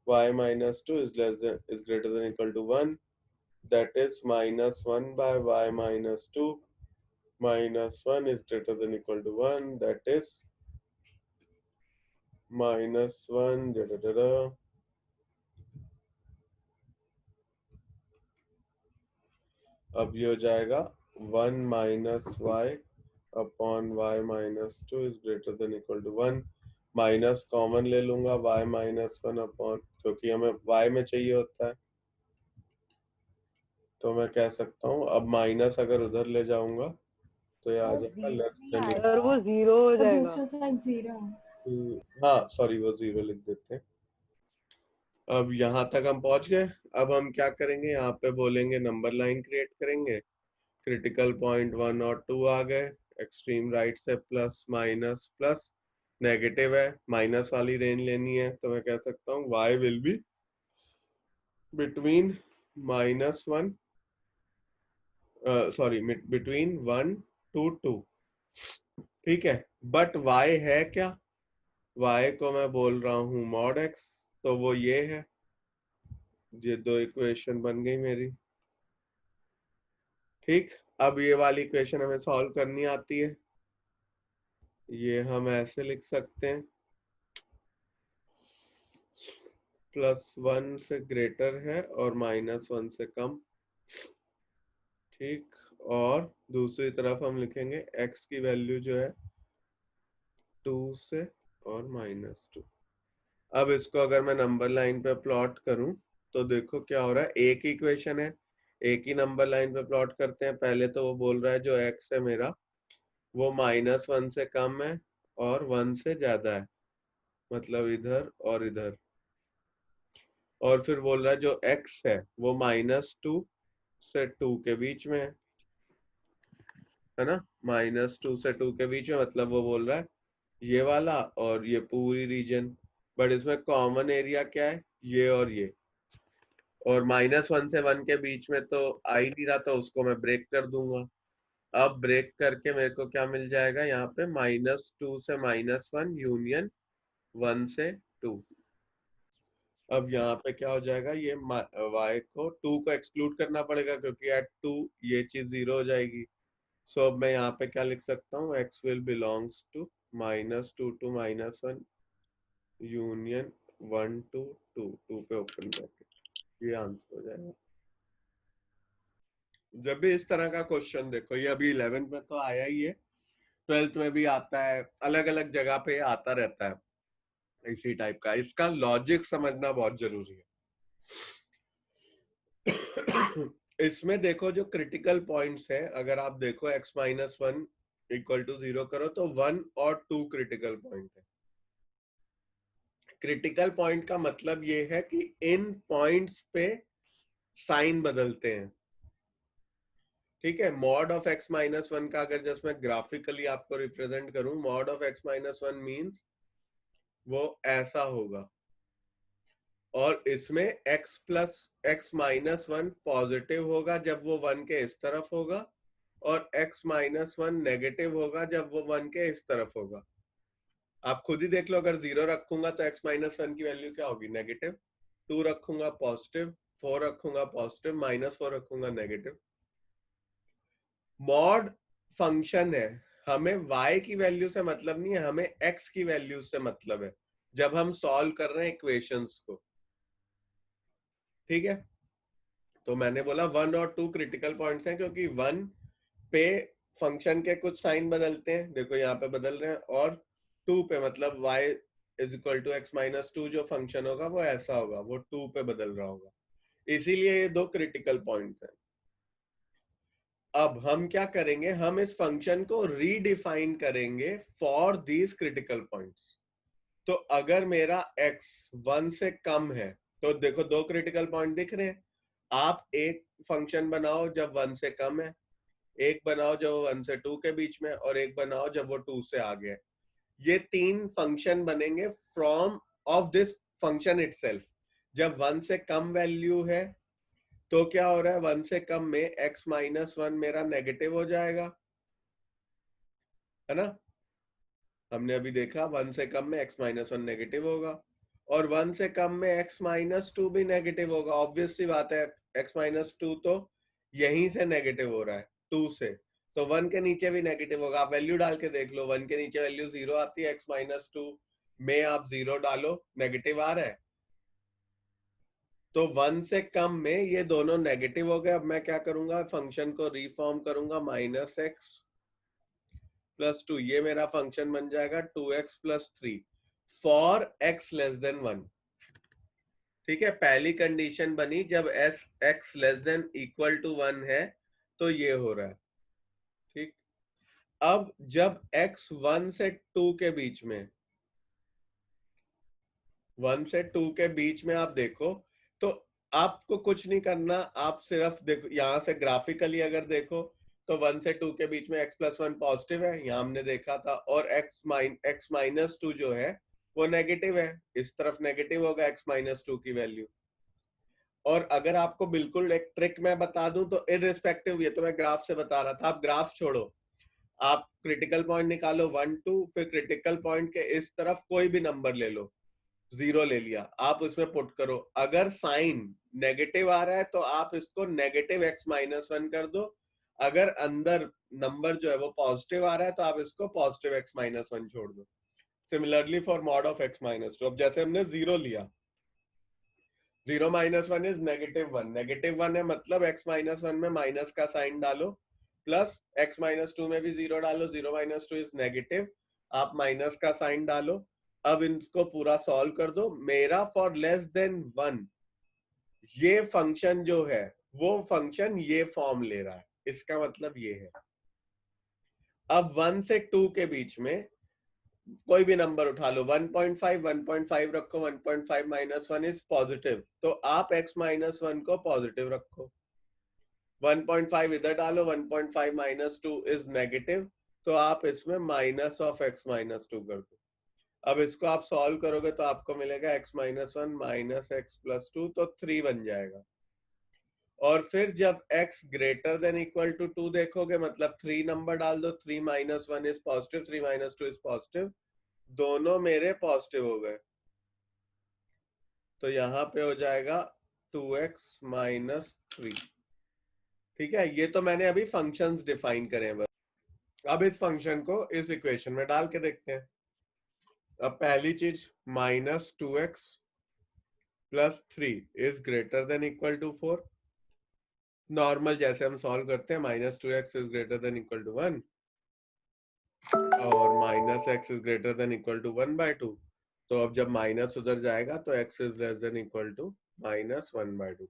y -2 is greater than equal to 1, that is -1 by y -2 -1 is greater than equal to 1, that is -1 da, da, da, da. अब ये हो जाएगा 1 - y upon y -2 is greater than equal to 1, minus common ले लूंगा y -1 upon, क्योंकि हमें y में चाहिए होता है तो मैं कह सकता हूँ अब माइनस अगर उधर ले जाऊंगा तो ये आ जाएगा लेस देन, सर वो 0 हो तो जाएगा। दूसरा साइड 0। हाँ सॉरी वो 0 लिख देते हैं। अब यहाँ तक हम पहुंच गए, अब हम क्या करेंगे, यहाँ पे बोलेंगे नंबर लाइन क्रिएट करेंगे, क्रिटिकल पॉइंट 1 और 2 आ गए, एक्सट्रीम राइट से प्लस माइनस प्लस, नेगेटिव है माइनस वाली रेंज लेनी है तो मैं कह सकता हूँ y will be between -1 sorry between 1 to 2, ठीक है। बट y है क्या, y को मैं बोल रहा हूं मॉड x, तो वो ये है। ये दो इक्वेशन बन गई मेरी, ठीक। अब ये वाली इक्वेशन हमें सॉल्व करनी आती है। ये हम ऐसे लिख सकते हैं, +1 से ग्रेटर है और -1 से कम, ठीक। और दूसरी तरफ हम लिखेंगे x की वैल्यू जो है 2 से और -2। अब इसको अगर मैं नंबर लाइन पे प्लॉट करूं तो देखो क्या हो रहा है। एक इक्वेशन है, एक ही नंबर लाइन पे प्लॉट करते हैं। पहले तो वो बोल रहा है जो x है मेरा वो -1 से कम है और 1 से ज्यादा है, मतलब इधर और इधर। और फिर बोल रहा है जो x है वो -2 से 2 के बीच में है ना, -2 से 2 के बीच में, मतलब वो बोल रहा है ये वाला और ये पूरी रीजन। बट इसमें कॉमन एरिया क्या है, ये और ये। और -1 से 1 के बीच में तो आ ही नहीं रहा, तो उसको मैं ब्रेक कर दूंगा। अब ब्रेक करके मेरे को क्या मिल जाएगा यहाँ पे, -2 से -1 यूनियन 1 से 2। अब यहाँ पे क्या हो जाएगा, ये y को 2 को एक्सक्लूड करना पड़ेगा क्योंकि एट 2 ये चीज 0 हो जाएगी। सो अब मैं यहाँ पे क्या लिख सकता हूँ, x will belongs to -2 to -1 union 1 to 2, 2 पे ओपन ब्रैकेट। ये आंसर हो जाएगा। जब भी इस तरह का क्वेश्चन देखो, ये अभी 11th में तो आया ही है, 12th में भी आता है, अलग अलग जगह पे आता रहता है इसी टाइप का। इसका लॉजिक समझना बहुत जरूरी है। इसमें देखो जो क्रिटिकल पॉइंट्स है, अगर आप देखो x-1 = 0 करो तो 1 और 2 क्रिटिकल पॉइंट है। क्रिटिकल पॉइंट का मतलब ये है कि इन पॉइंट्स पे साइन बदलते हैं, ठीक है। मॉड ऑफ x-1 का अगर जस्ट मैं ग्राफिकली आपको रिप्रेजेंट करूं, मॉड ऑफ x-1 मींस वो ऐसा होगा। और इसमें x+x-1 पॉजिटिव होगा जब वो 1 के इस तरफ होगा, और x-1 नेगेटिव होगा जब वो 1 के इस तरफ होगा। आप खुद ही देख लो, अगर 0 रखूंगा तो x-1 की वैल्यू क्या होगी, नेगेटिव। 2 रखूंगा पॉजिटिव, 4 रखूंगा पॉजिटिव, -4 रखूंगा नेगेटिव। मॉड फंक्शन है, हमें y की वैल्यू से मतलब नहीं है, हमें x की वैल्यू से मतलब है जब हम सॉल्व कर रहे हैं इक्वेशंस को, ठीक है। तो मैंने बोला 1 और 2 क्रिटिकल पॉइंट्स हैं क्योंकि 1 पे फंक्शन के कुछ साइन बदलते हैं, देखो यहाँ पे बदल रहे हैं, और 2 पे मतलब y = x-2 जो फंक्शन होगा वो ऐसा होगा, वो 2 पे बदल रहा होगा। इसीलिए ये दो क्रिटिकल पॉइंट्स हैं। अब हम क्या करेंगे, हम इस फंक्शन को रीडिफाइन करेंगे फॉर दीज क्रिटिकल पॉइंट्स। तो अगर मेरा x 1 से कम है तो देखो दो क्रिटिकल पॉइंट दिख रहे हैं। आप एक फंक्शन बनाओ जब 1 से कम है, एक बनाओ जब 1 से 2 के बीच में, और एक बनाओ जब वो 2 से आगे है। ये तीन फंक्शन बनेंगे from of this function itself. जब 1 से कम वैल्यू है तो क्या हो रहा है, 1 से कम में x-1 मेरा नेगेटिव हो जाएगा, है ना। हमने अभी देखा 1 से कम में x-1 नेगेटिव होगा, और 1 से कम में x-2 भी नेगेटिव होगा। ऑब्वियस सी बात है, x-2 तो यहीं से नेगेटिव हो रहा है 2 से, तो 1 के नीचे भी नेगेटिव होगा। आप वैल्यू डाल के देख लो, 1 के नीचे वैल्यू 0 आती है, x-2 में आप 0 डालो, नेगेटिव आ रहा है। तो 1 से कम में ये दोनों नेगेटिव हो गए। अब मैं क्या करूंगा, फंक्शन को रीफॉर्म करूंगा, -x + 2, ये मेरा फंक्शन बन जाएगा 2x + 3 फॉर x < 1। ठीक है, पहली कंडीशन बनी जब x < 1 है तो ये हो रहा है, ठीक। अब जब x 1 से 2 के बीच में, 1 से 2 के बीच में आप देखो तो आपको कुछ नहीं करना, आप सिर्फ देखो यहां से ग्राफिकली अगर देखो तो 1 से 2 के बीच में x + 1 पॉजिटिव है, यहां हमने देखा था, और x - 2 जो है वो नेगेटिव है, इस तरफ नेगेटिव होगा x - 2 की वैल्यू। और अगर आपको बिल्कुल एक ट्रिक मैं बता दूं तो इररिस्पेक्टिव, ये तो मैं ग्राफ से बता रहा था, आप ग्राफ छोड़ो, आप क्रिटिकल पॉइंट निकालो 1 2, फिर क्रिटिकल पॉइंट के इस तरफ कोई भी नंबर ले लो, 0 ले लिया, आप उसमें पुट करो, अगर साइन नेगेटिव आ रहा है तो आप इसको नेगेटिव x -1 कर दो, अगर अंदर नंबर जो है वो पॉजिटिव आ रहा है तो आप इसको पॉजिटिव x -1 छोड़ दो। Similarly for mod of x -2, अब जैसे हमने 0 लिया, 0 -1 इज -1, -1 है मतलब x -1 में माइनस का साइन डालो, प्लस x -2 में भी 0 डालो, 0 -2 इज नेगेटिव, आप माइनस का साइन डालो। अब इनको पूरा सॉल्व कर दो, मेरा फॉर लेस देन 1 ये फंक्शन जो है वो फंक्शन ये फॉर्म ले रहा है, इसका मतलब ये है। अब 1 से 2 के बीच में कोई भी नंबर उठा लो, 1.5 रखो, 1.5 -1 इज पॉजिटिव, तो आप x -1 को पॉजिटिव रखो, 1.5 इधर डालो, 1.5 -2 इज नेगेटिव, तो आप इसमें माइनस ऑफ x -2 कर दो। अब इसको आप सॉल्व करोगे तो आपको मिलेगा x -1 माइनस x + 2, तो 3 बन जाएगा। और फिर जब x greater than equal to 2 देखोगे, मतलब 3 नंबर डाल दो, 3 -1 इज पॉजिटिव, 3 -2 इज पॉजिटिव, दोनों मेरे पॉजिटिव हो गए, तो यहाँ पे हो जाएगा 2x - 3। ठीक है, ये तो मैंने अभी फंक्शंस डिफाइन करे हैं बस। अब इस फंक्शन को इस इक्वेशन में डाल के देखते हैं। अब पहली चीज -2x + 3 is greater than equal to 4। Normal जैसे हम सॉल्व करते हैं, -2x is greater than equal to 1 और -x is greater than equal to 1/2, तो अब जब माइनस उधर जाएगा तो x is less than equal to -1/2,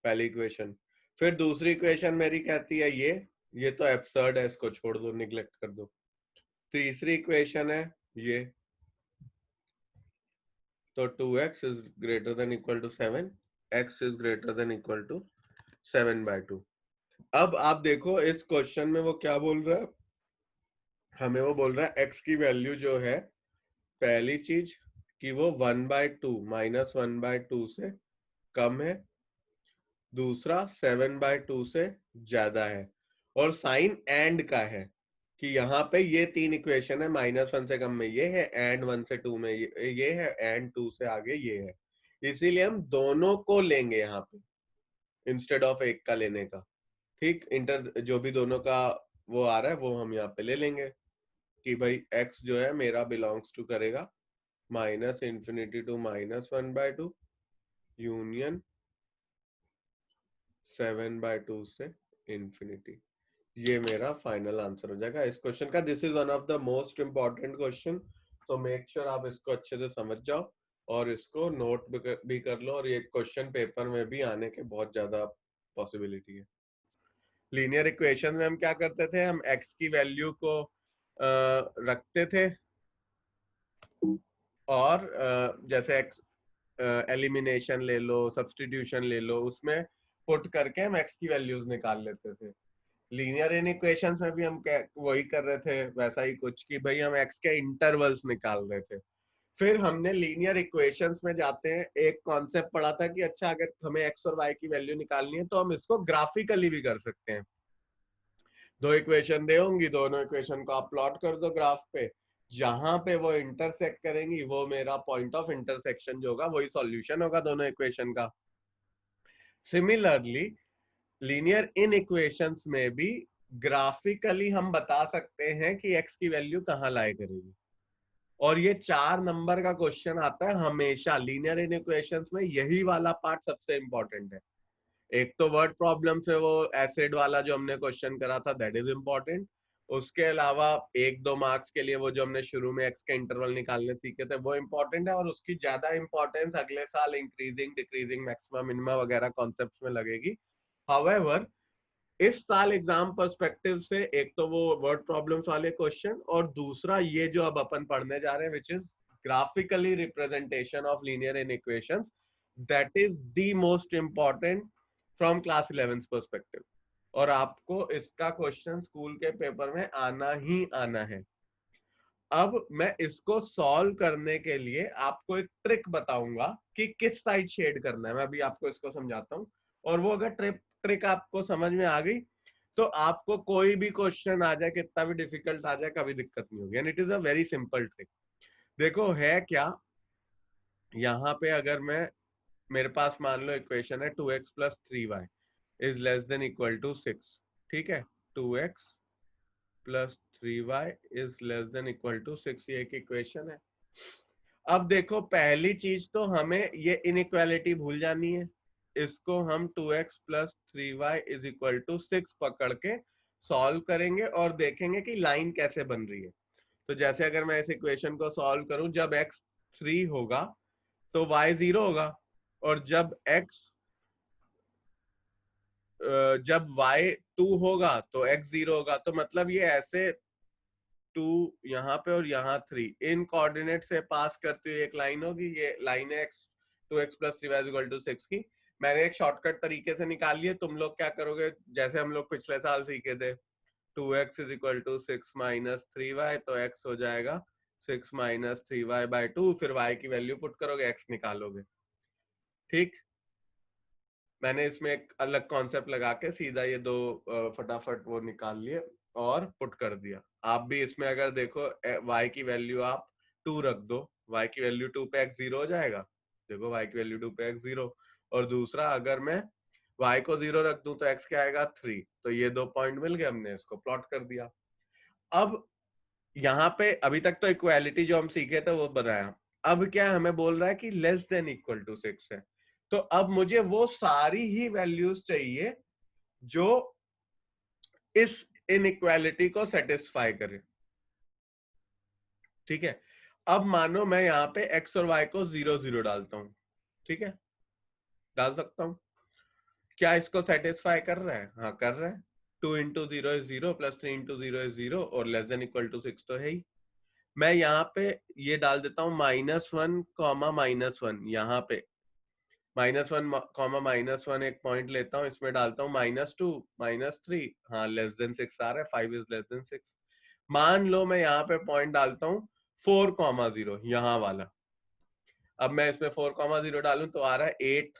पहली इक्वेशन। फिर दूसरी इक्वेशन मेरी कहती है ये तो एब्सर्ड है, इसको छोड़ दो, निग्लेक्ट कर दो। तीसरी इक्वेशन है ये, तो 2x is greater than equal to 7, x is greater than equal to 7/2। अब आप देखो इस क्वेश्चन में वो क्या बोल रहा है, हमें वो बोल रहा है x की वैल्यू जो है, पहली चीज कि वो 1/2 -1/2 से कम है, दूसरा 7/2 से ज्यादा है, और साइन एंड का है कि यहाँ पे ये 3 इक्वेशन है, -1 से कम में ये है, एंड 1 से 2 में ये है, एंड 2 से आगे ये है, इसीलिए हम दोनों को लेंगे यहाँ पे इंस्टेड ऑफ एक का लेने का। ठीक, इंटर जो भी दोनों का वो आ रहा है वो हम यहाँ पे ले लेंगे कि भाई x जो है मेरा बिलोंग्स टू करेगा -∞ टू -1/2 यूनियन 7/2 से इंफिनिटी। ये मेरा फाइनल आंसर हो जाएगा इस क्वेश्चन का। This is one of the most important question, तो मेक श्योर आप इसको अच्छे से समझ जाओ और इसको नोट भी कर लो, और ये क्वेश्चन पेपर में भी आने के बहुत ज्यादा पॉसिबिलिटी है। लीनियर इक्वेशन में हम क्या करते थे, हम x की वैल्यू को रखते थे, और जैसे x एलिमिनेशन ले लो, सब्स्टिट्यूशन ले लो, उसमें पुट करके हम x की वैल्यूज निकाल लेते थे। लीनियर इन इक्वेशंस में भी हम वही कर रहे थे, वैसा ही कुछ कि भाई हम x के इंटरवल्स निकाल रहे थे। फिर हमने लीनियर इक्वेशंस में जाते हैं, एक कॉन्सेप्ट पढ़ा था कि अच्छा अगर हमें x और y की वैल्यू निकालनी है तो हम इसको ग्राफिकली भी कर सकते हैं। दो इक्वेशन दे होंगी, दोनों इक्वेशन को आप प्लॉट कर दो ग्राफ पे, जहां पे वो इंटरसेक्ट करेंगी वो मेरा पॉइंट ऑफ इंटरसेक्शन जो होगा वही सॉल्यूशन होगा दोनों इक्वेशन का। सिमिलरली लीनियर इन इक्वेशंस में भी ग्राफिकली हम बता सकते हैं कि x की वैल्यू कहां लाई करेगी, और ये 4 नंबर का क्वेश्चन आता है हमेशा लीनियर इन इक्वेशंस में, यही वाला पार्ट सबसे इंपॉर्टेंट है। एक तो वर्ड प्रॉब्लम से वो एसिड वाला जो हमने क्वेश्चन करा था, दैट इज इम्पोर्टेंट। उसके अलावा 1-2 मार्क्स के लिए वो जो हमने शुरू में एक्स के इंटरवल निकालने सीखे थे वो इम्पोर्टेंट है, और उसकी ज्यादा इंपॉर्टेंस अगले साल इंक्रीजिंग, डिक्रीजिंग, मैक्सिमा, मिनिमा वगैरह कॉन्सेप्ट्स में लगेगी। हाउएवर इस साल एग्जाम पर्सपेक्टिव से एक तो वो वर्ड प्रॉब्लम्स वाले क्वेश्चन, और दूसरा ये जो अब अपन पढ़ने जा रहे हैं which is graphically representation of linear in equations, that is the most important from class 11 perspective, और आपको इसका क्वेश्चन स्कूल के पेपर में आना ही आना है। अब मैं इसको सॉल्व करने के लिए आपको एक ट्रिक बताऊंगा कि किस साइड शेड करना है। मैं अभी आपको इसको समझाता हूँ, और वो अगर ट्रिक आपको समझ में आ गई तो आपको कोई भी क्वेश्चन आ जाए, कितना भी डिफिकल्ट आ जाए, कभी दिक्कत नहीं होगी। And it is a very simple trick. देखो है क्या, यहाँ पे अगर मैं, मेरे पास मान लो इक्वेशन है 2x + 3y is less than equal to 6, ठीक है। 2x + 3y is less than equal to 6, ये एक इक्वेशन है। अब देखो पहली चीज तो हमें ये इनइक्वालिटी भूल जानी है। इसको हम 2x + 3y is equal to 6 पकड़ के सॉल्व करेंगे और देखेंगे कि लाइन कैसे बन रही है। तो जैसे अगर मैं इस इक्वेशन को सॉल्व करूं, जब x 3 होगा तो y 0 होगा, और जब y 2 होगा तो x 0 होगा। तो मतलब ये ऐसे 2 यहाँ पे और यहाँ 3 इन कोऑर्डिनेट से पास करती हुई एक लाइन होगी। ये लाइन है 2x + 3y = 6 की। मैंने एक शॉर्टकट तरीके से निकाल लिया। तुम लोग क्या करोगे, जैसे हम लोग पिछले साल सीखे थे, 2x = 6 - 3y, तो x हो जाएगा 6 - 3y/2। फिर y की वैल्यू पुट करोगे, x निकालोगे। ठीक, मैंने इसमें एक अलग कॉन्सेप्ट लगा के सीधा ये दो फटाफट वो निकाल लिए और पुट कर दिया। आप भी इसमें अगर देखो y की वैल्यू आप 2 रख दो, y की वैल्यू 2 पे x 0 हो जाएगा। देखो y की वैल्यू 2 पे x 0, और दूसरा अगर मैं y को 0 रख दूं तो x क्या आएगा 3। तो ये 2 पॉइंट मिल गए, हमने इसको प्लॉट कर दिया। अब यहाँ पे अभी तक तो इक्वालिटी जो हम सीखे थे वो बनाया। अब क्या हमें बोल रहा है कि लेस देन इक्वल टू 6 है। तो अब मुझे वो सारी ही वैल्यूज चाहिए जो इस इनइक्वालिटी को सेटिस्फाई करे। ठीक है, अब मानो मैं यहाँ पे x और y को 0 0 डालता हूं, ठीक है, डाल सकता हूं। क्या इसको सेटिस्फाई कर रहा है? हाँ कर रहा है। 2 × 0 = 0 + 3 × 0 = 0 और लेस देन इक्वल टू 6 तो है ही। मैं यहाँ पे ये डाल देता हूँ -1, -1 यहाँ पे -1, -1 एक पॉइंट लेता हूँ, इसमें डालता हूँ -2, -3। हाँ लेस देन 6 आ रहा है, 5 इज लेस देन 6। मान लो मैं यहाँ पे पॉइंट डालता हूँ 4, 0 यहाँ वाला। अब मैं इसमें 4, 0 डालूं तो आ रहा है 8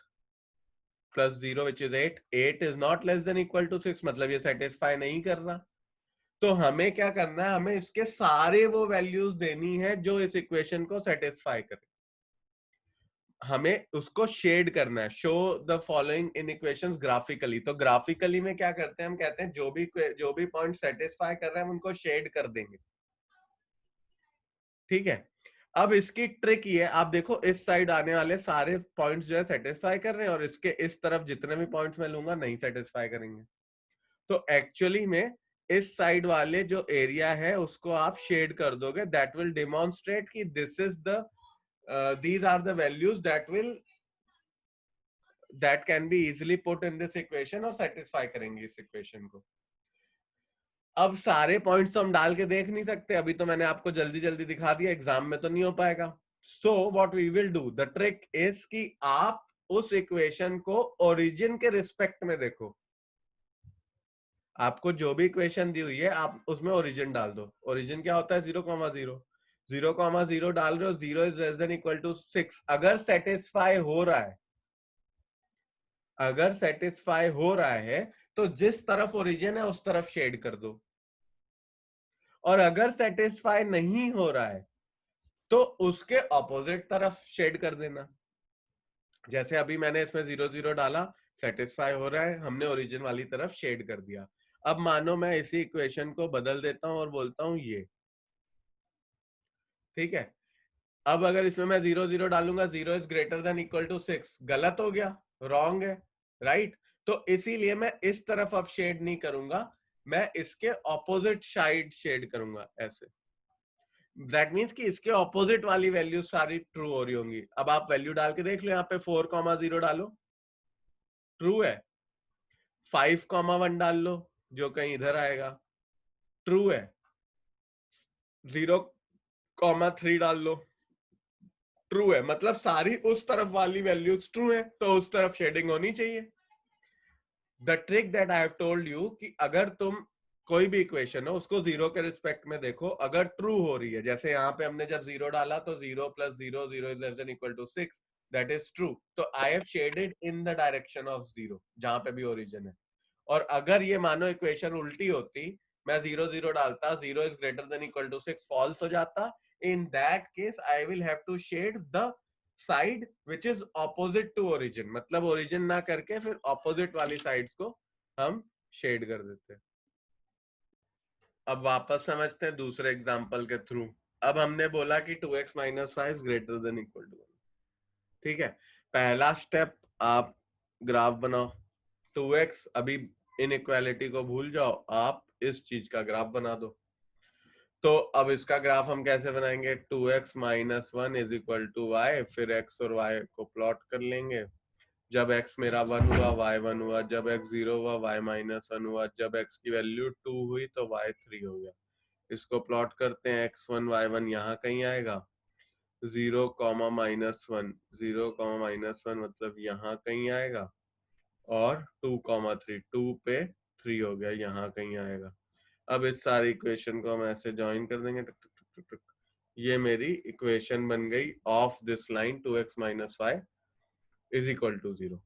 + 0 which is 8। 8 is not less than equal to 6, मतलब ये सेटिस्फाई नहीं कर रहा। तो हमें क्या करना है, हमें इसके सारे वो वैल्यूज देनी है जो इस इक्वेशन को सेटिस्फाई करे। हमें उसको शेड करना है। Show the following in equations graphically. तो ग्राफिकली में क्या करते हैं, हम कहते हैं जो भी पॉइंट सेटिस्फाई कर रहे हैं हम उनको शेड कर देंगे। ठीक है, अब इसकी ट्रिक ये है, आप देखो इस साइड आने वाले सारे पॉइंट्स जो है सेटिस्फाई कर रहे हैं, और इसके इस तरफ जितने भी पॉइंट्स मैं लूंगा नहीं सेटिस्फाई करेंगे। तो एक्चुअली में इस साइड वाले जो एरिया है उसको आप शेड कर दोगे। दैट विल डेमोन्स्ट्रेट कि this is the these are the values that can be easily put in this equation और satisfy करेंगे इस इक्वेशन को। अब सारे पॉइंट्स तो हम डाल के देख नहीं सकते, अभी तो मैंने आपको जल्दी जल्दी दिखा दिया, एग्जाम में तो नहीं हो पाएगा। So what we will do, the trick is कि आप उस इक्वेशन को ओरिजिन के रिस्पेक्ट में देखो। आपको जो भी इक्वेशन दी हुई है आप उसमें ओरिजिन डाल दो। ओरिजिन क्या होता है 0, 0 0, 0 डाल रहे हो, 0 is less than equal to 6। अगर सेटिस्फाई हो रहा है, अगर सेटिस्फाई हो रहा है तो जिस तरफ ओरिजिन है उस तरफ शेड कर दो, और अगर सेटिस्फाई नहीं हो रहा है तो उसके ऑपोजिट तरफ शेड कर देना। जैसे अभी मैंने इसमें 0 0 डाला, सेटिस्फाई हो रहा है, हमने ओरिजिन वाली तरफ शेड कर दिया। अब मानो मैं इसी इक्वेशन को बदल देता हूं और बोलता हूं ये, ठीक है। अब अगर इसमें मैं 0 0 डालूंगा, 0 is greater than equal to 6, गलत हो गया, रॉन्ग है, राइट। तो इसीलिए मैं इस तरफ अब शेड नहीं करूंगा, मैं इसके ऑपोजिट साइड शेड करूंगा ऐसे। दैट मीन्स कि इसके ऑपोजिट वाली वैल्यू सारी ट्रू हो रही होंगी। अब आप वैल्यू डाल के देख लो, यहाँ पे 4, 0 डालो, ट्रू है। 5, 1 डाल लो जो कहीं इधर आएगा, ट्रू है। 0, 3 डाल लो, ट्रू है। मतलब सारी उस तरफ वाली वैल्यूज ट्रू है, तो उस तरफ शेडिंग होनी चाहिए। The trick that I have told you कि अगर तुम कोई भी इक्वेशन हो उसको जीरो के रिस्पेक्ट में देखो, अगर ट्रू हो रही है, जैसे यहाँ पे हमने जब जीरो डाला तो 0 + 0 0 is less than equal to 6, that is true. तो I have shaded in the direction of 0 जहां पे भी ओरिजिन है। और अगर ये मानो इक्वेशन उल्टी होती, मैं 0 0 डालता, 0 is greater than equal to 6 false हो जाता, in that case I will have to shade the side which is opposite to origin, मतलब ओरिजिन ना करके फिर ऑपोजिट वाली साइड्स को हम शेड कर देते हैं। अब वापस समझते हैं दूसरे एग्जांपल के थ्रू। अब हमने बोला कि 2x - 5 is greater than equal to 1, ठीक है। पहला स्टेप, आप ग्राफ बनाओ। 2x, अभी इनइक्वालिटी को भूल जाओ, आप इस चीज का ग्राफ बना दो। तो अब इसका ग्राफ हम कैसे बनाएंगे? 2x - 1 is equal to y, फिर x और y को प्लॉट कर लेंगे। जब x मेरा 1 हुआ y 1 हुआ, जब x 0 हुआ y -1 हुआ, जब x की वैल्यू 2 हुई तो y 3 हो गया। इसको प्लॉट करते हैं, x1 y1 यहाँ कहीं आएगा, 0, -1, 0, -1 मतलब यहाँ कहीं आएगा, और 2, 3, 2 पे 3 हो गया, यहाँ कहीं आएगा। अब इस सारी इक्वेशन को हम ऐसे ज्वाइन कर देंगे, टक टक टक टक टक। ये मेरी इक्वेशन बन गई of this line 2x - 5 is equal to 0।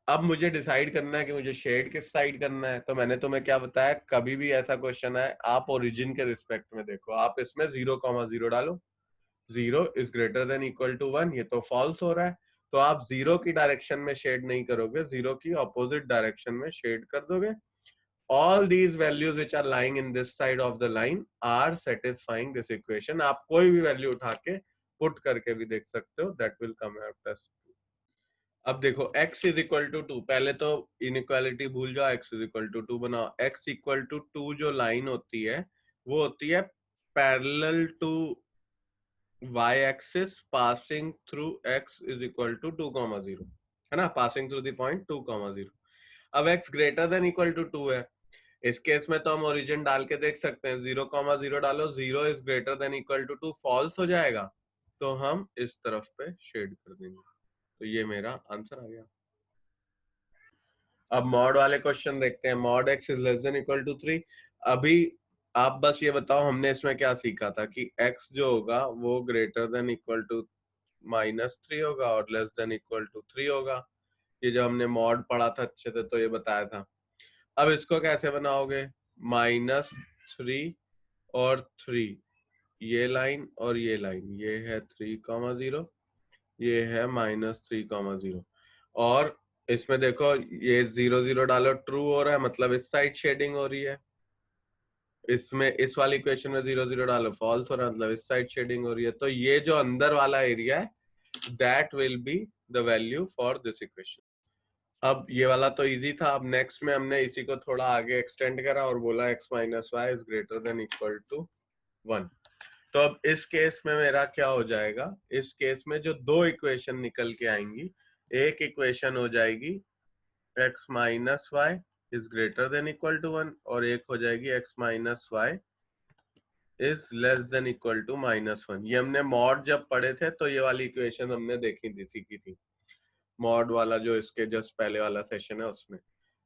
अब मुझे डिसाइड करना है कि मुझे शेड किस साइड करना है। तो मैंने तुम्हें क्या बताया, कभी भी ऐसा क्वेश्चन है आप ओरिजिन के रिस्पेक्ट में देखो। आप इसमें 0, 0 डालो, 0 is greater than equal to 1, ये तो फॉल्स हो रहा है, तो आप 0 की डायरेक्शन में शेड नहीं करोगे, 0 की ऑपोजिट डायरेक्शन में शेड कर दोगे। All these values which are lying in this side of the line are satisfying this equation. आप कोई भी वैल्यू उठा के पुट करके भी देख सकते हो, that will come out as 2. अब देखो x इज इक्वल टू 2, पहले तो इनइक्वालिटी भूल जाओ, x इज इक्वल टू 2 बनाओ। x इक्वल टू 2 जो लाइन होती है वो होती है parallel to y axis passing through x is equal to 2, 0, है ना, पासिंग थ्रू द पॉइंट 2, 0। अब x greater than equal to 2 है, इस केस में तो हम ओरिजिन डाल के देख सकते हैं, 0, 0 डालो, 0 is greater than equal to 2 false हो जाएगा, तो हम इस तरफ पे शेड कर देंगे। तो ये मेरा आंसर आ गया। अब मॉड वाले क्वेश्चन देखते हैं। Mod x is less than equal to 3। अभी आप बस ये बताओ हमने इसमें क्या सीखा था कि x जो होगा वो ग्रेटर देन इक्वल टू -3 होगा और लेस देन इक्वल टू 3 होगा। ये जब हमने मॉड पढ़ा था अच्छे से तो ये बताया था। अब इसको कैसे बनाओगे? -3 और 3, ये लाइन और ये लाइन, ये है 3, 0, ये है -3, 0, और इसमें देखो ये 0 0 डालो, ट्रू हो रहा है, मतलब इस साइड शेडिंग हो रही है। इसमें इस वाली इक्वेशन में 0 0 डालो, फॉल्स हो रहा है, मतलब इस साइड शेडिंग हो रही है। तो ये जो अंदर वाला एरिया है, that will be the value for this equation. अब ये वाला तो इजी था। अब नेक्स्ट में हमने इसी को थोड़ा आगे एक्सटेंड करा और बोला x - y is greater than equal to 1। तो अब इस केस में मेरा क्या हो जाएगा? इस केस में जो दो इक्वेशन निकल के आएंगी, एक इक्वेशन हो जाएगी x - y is greater than equal to 1, और एक हो जाएगी x - y is less than equal to -1। ये हमने मॉड जब पढ़े थे तो ये वाली इक्वेशन हमने देखी थी, सीखी थी, मॉड वाला जो इसके जस्ट पहले वाला सेशन है उसमें।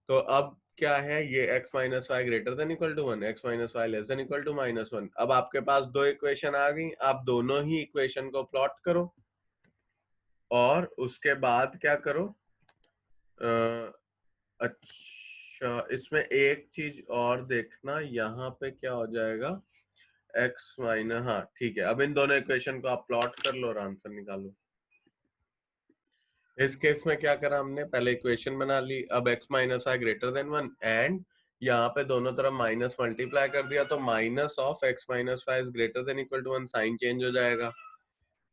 तो अब क्या है, ये x - y greater than equal to 1, x - y less than equal to -1। अब आपके पास दो इक्वेशन आ गई, आप दोनों ही इक्वेशन को प्लॉट करो और उसके बाद क्या करो, अच्छा इसमें एक चीज और देखना, यहाँ पे क्या हो जाएगा, x माइनस, हाँ ठीक है। अब इन दोनों इक्वेशन को आप प्लॉट कर लो और आंसर निकालो। इस केस में क्या करा हमने, पहले इक्वेशन बना ली, अब x - y greater than 1, and यहाँ पे दोनों तरफ माइनस मल्टीप्लाई कर दिया, तो minus of x - y is greater than equal to 1, sign change हो जाएगा,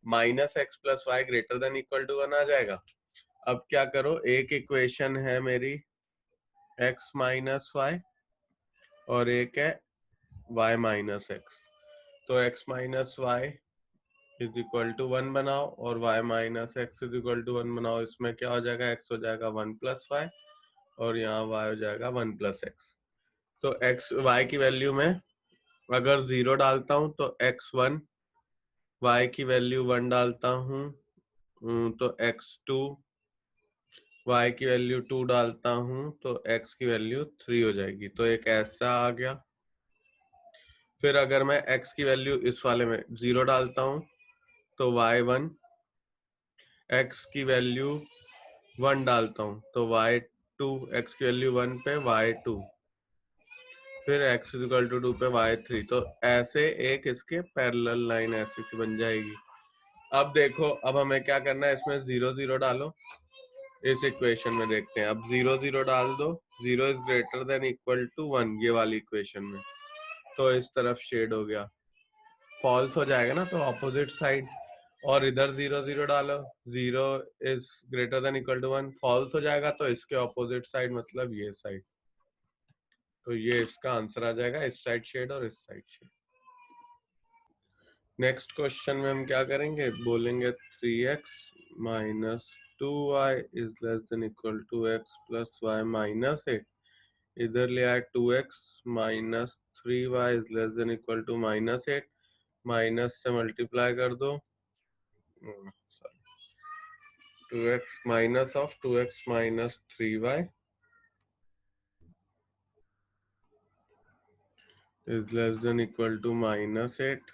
-x + y greater than equal to 1 आ जाएगा। अब क्या करो, एक इक्वेशन है मेरी x - y और एक है y - x। तो x - y is equal to 1 बनाओ और y - x is equal to 1 बनाओ। इसमें क्या हो जाएगा, x हो जाएगा 1 + y और यहाँ y हो जाएगा 1 + x। तो x y की वैल्यू में अगर 0 डालता हूँ तो x1, y की वैल्यू 1 डालता हूँ तो x2, y की वैल्यू 2 डालता हूँ तो x की वैल्यू 3 हो जाएगी। तो एक ऐसा आ गया फिर अगर मैं x की वैल्यू इस वाले में 0 डालता हूं तो y1, x की वैल्यू 1 डालता हूं तो y2, x की वैल्यू 1 पे y2, फिर x इक्वल टू 2 पे y3। तो ऐसे एक इसके पैरेलल लाइन ऐसी सी बन जाएगी। अब देखो, अब हमें क्या करना है, इसमें 0 0 डालो। इस इक्वेशन में देखते हैं, अब 0 0 डाल दो, 0 is greater than equal to 1 ये वाली इक्वेशन में, तो इस तरफ शेड हो गया, फॉल्स हो जाएगा ना, तो ऑपोजिट साइड। और इधर 0 0 डालो, 0 is greater than equal to 1, false हो जाएगा, तो इसके ऑपोजिट साइड मतलब ये साइड। तो ये इसका आंसर आ जाएगा, इस साइड शेड और इस साइड शेड। नेक्स्ट क्वेश्चन में हम क्या करेंगे, बोलेंगे 3x minus 2y is less than equal to x plus y minus 8। इधर ले आए 2x minus 3y is less than equal to minus 8, minus से मल्टीप्लाई कर दो, 2x minus of 2x minus 3y is less than equal to minus 8,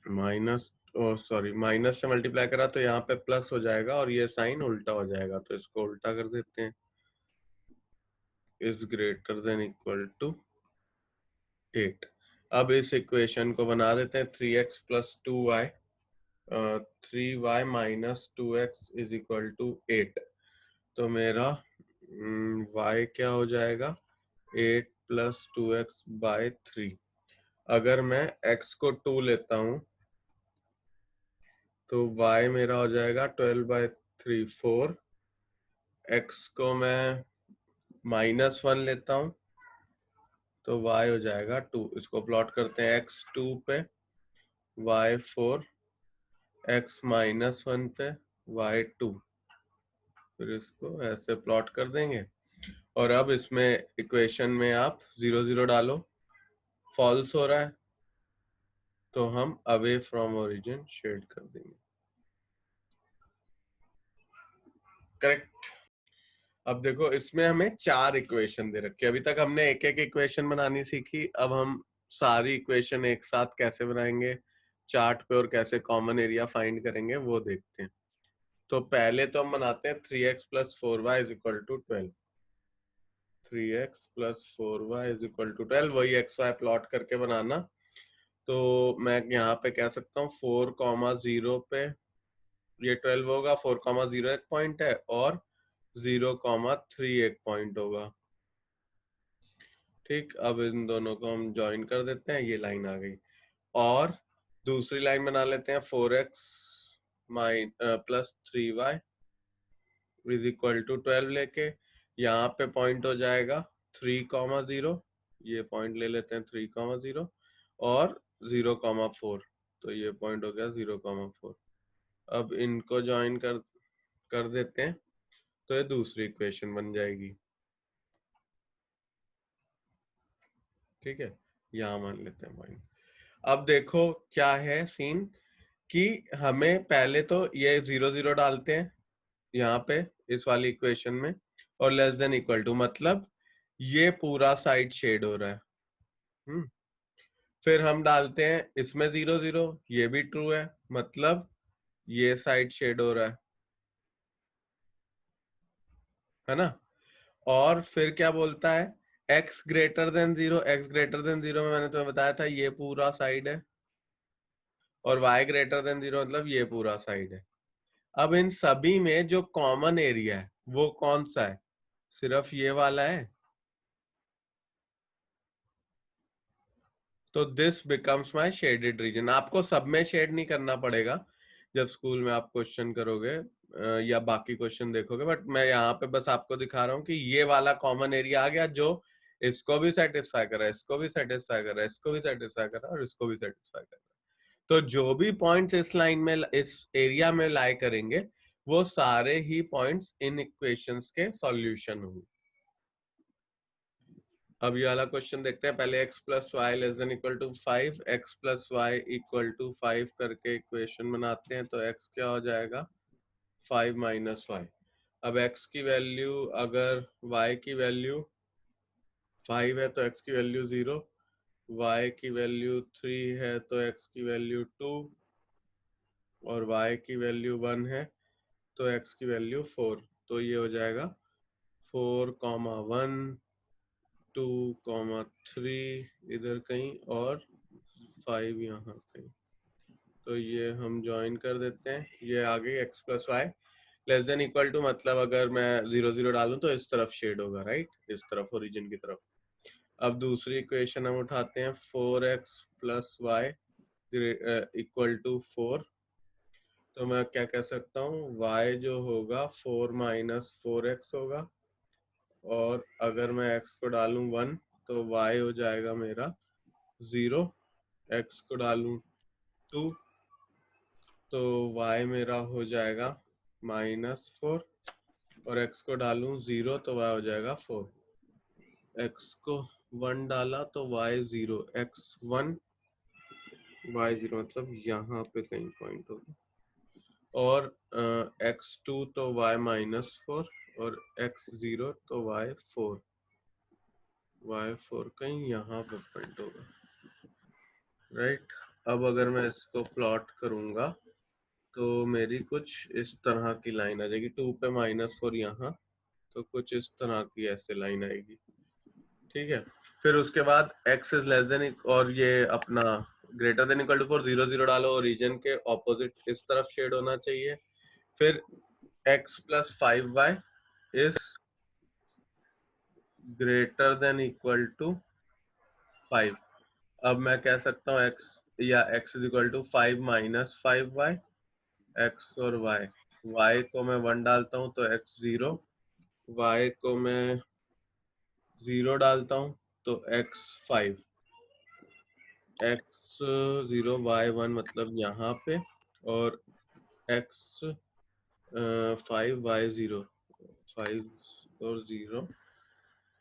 minus sorry minus से multiply करा तो यहाँ पे प्लस हो जाएगा और ये साइन उल्टा हो जाएगा, तो इसको उल्टा कर देते हैं, is greater than equal to 8। अब इस इक्वेशन को बना देते हैं 3x plus 2y, 3y minus 2x is equal to 8। तो मेरा y क्या हो जाएगा, 8 प्लस 2x बाय 3। अगर मैं x को 2 लेता हूं तो y मेरा हो जाएगा 12/3 4। x को मैं -1 लेता हूं तो y हो जाएगा 2। इसको प्लॉट करते हैं, x 2 पे, y 4, x -1 पे, y 2। फिर इसको ऐसे प्लॉट कर देंगे और अब इसमें इक्वेशन में आप 0 0 डालो, फॉल्स हो रहा है तो हम अवे फ्रॉम ओरिजिन शेड कर देंगे, करेक्ट। अब देखो, इसमें हमें 4 इक्वेशन दे रखी है। अभी तक हमने एक एक इक्वेशन बनानी सीखी, अब हम सारी इक्वेशन एक साथ कैसे बनाएंगे चार्ट पे और कैसे कॉमन एरिया फाइंड करेंगे वो देखते हैं। तो पहले तो हम बनाते हैं 3x plus 4y is equal to 12। 3x plus 4y is equal to 12, वही एक्स वाई प्लॉट करके बनाना। तो मैं यहाँ पे कह सकता हूँ 4,0 पे ये 12 होगा, 4,0 एक पॉइंट है और 0,3 एक पॉइंट होगा। ठीक, अब इन दोनों को हम ज्वाइन कर देते हैं, ये लाइन आ गई। और दूसरी लाइन बना लेते हैं 4x plus 3y is equal to 12 लेके, यहाँ पे पॉइंट हो जाएगा 3,0, ये पॉइंट ले लेते हैं 3,0 और 0,4, तो ये पॉइंट हो गया 0,4। अब इनको ज्वाइन कर देते हैं तो ये दूसरी इक्वेशन बन जाएगी। ठीक है, यहाँ मान लेते हैं पॉइंट। अब देखो क्या है सीन कि हमें पहले तो ये 0 0 डालते हैं यहाँ पे इस वाली इक्वेशन में और लेस देन इक्वल टू, मतलब ये पूरा साइड शेड हो रहा है। फिर हम डालते हैं इसमें 0 0, ये भी ट्रू है, मतलब ये साइड शेड हो रहा है ना। और फिर क्या बोलता है, x greater then 0, x greater then 0 में मैंने तुम्हें बताया था ये पूरा साइड है, और y ग्रेटर देन 0 मतलब ये पूरा साइड है। अब इन सभी में जो कॉमन एरिया है वो कौन सा है, सिर्फ ये वाला है, तो this becomes my shaded region. आपको सब में शेड नहीं करना पड़ेगा जब स्कूल में आप क्वेश्चन करोगे या बाकी क्वेश्चन देखोगे, बट मैं यहाँ पे बस आपको दिखा रहा हूँ कि ये वाला कॉमन एरिया आ गया जो इसको भी सेटिस्फाई कर रहा है, इसको भी सेटिस्फाई कर रहा है, इसको भी सेटिस्फाई कर रहा है और इसको भी सेटिस्फाई कर रहा है। तो जो भी पॉइंट्स इस लाइन में, इस एरिया में लाई करेंगे, वो सारे ही पॉइंट्स इन इक्वेशंस के सॉल्यूशन होंगे। अब ये वाला क्वेश्चन देखते हैं। पहले x plus y less than equal to 5, x plus y equal to 5 करके इक्वेशन बनाते हैं, तो x क्या हो जाएगा 5 माइनस वाई। अब x की वैल्यू, अगर y की वैल्यू 5 है तो x की वैल्यू 0, y की वैल्यू 3 है तो x की वैल्यू 2 और y की वैल्यू 1 है तो x की वैल्यू 4। तो ये हो जाएगा 4,1 2,3 इधर कहीं और 5 यहाँ कहीं। तो ये हम ज्वाइन कर देते हैं, ये आ गई x plus y less than equal to, मतलब अगर मैं 0 0 डालूं तो इस तरफ शेड होगा, राइट, इस तरफ ओरिजिन की तरफ। अब दूसरी इक्वेशन हम उठाते हैं 4x plus y equal to 4। तो मैं क्या कह सकता हूँ, y जो होगा 4 माइनस 4x होगा, और अगर मैं x को डालूं 1 तो y हो जाएगा मेरा 0, x को डालूं 2 तो y मेरा हो जाएगा -4, और x को डालूं 0 तो y हो जाएगा 4। x को 1 डाला तो y 0, x 1 y 0 मतलब यहाँ पे कहीं पॉइंट होगा, और x 2 तो y -4 और x 0 तो y 4, y 4 कहीं यहाँ पे पॉइंट होगा, राइट। अब अगर मैं इसको प्लॉट करूंगा तो मेरी कुछ इस तरह की लाइन आ जाएगी, 2 पे -4 यहाँ, तो कुछ इस तरह की ऐसे लाइन आएगी, ठीक है। फिर उसके बाद x इज लेस देन, और ये अपना ग्रेटर देन इक्वल टू 4 0 0 डालो, और रीजन के ऑपोजिट इस तरफ शेड होना चाहिए। फिर x plus 5y is greater than equal to 5। अब मैं कह सकता हूँ x या x is equal to 5 minus 5y, x और y को मैं 1 डालता हूँ तो x 0, y को मैं 0 डालता हूँ तो x 5, x 0 y 1 मतलब यहाँ पे, और x 5 y 0, 5 और 0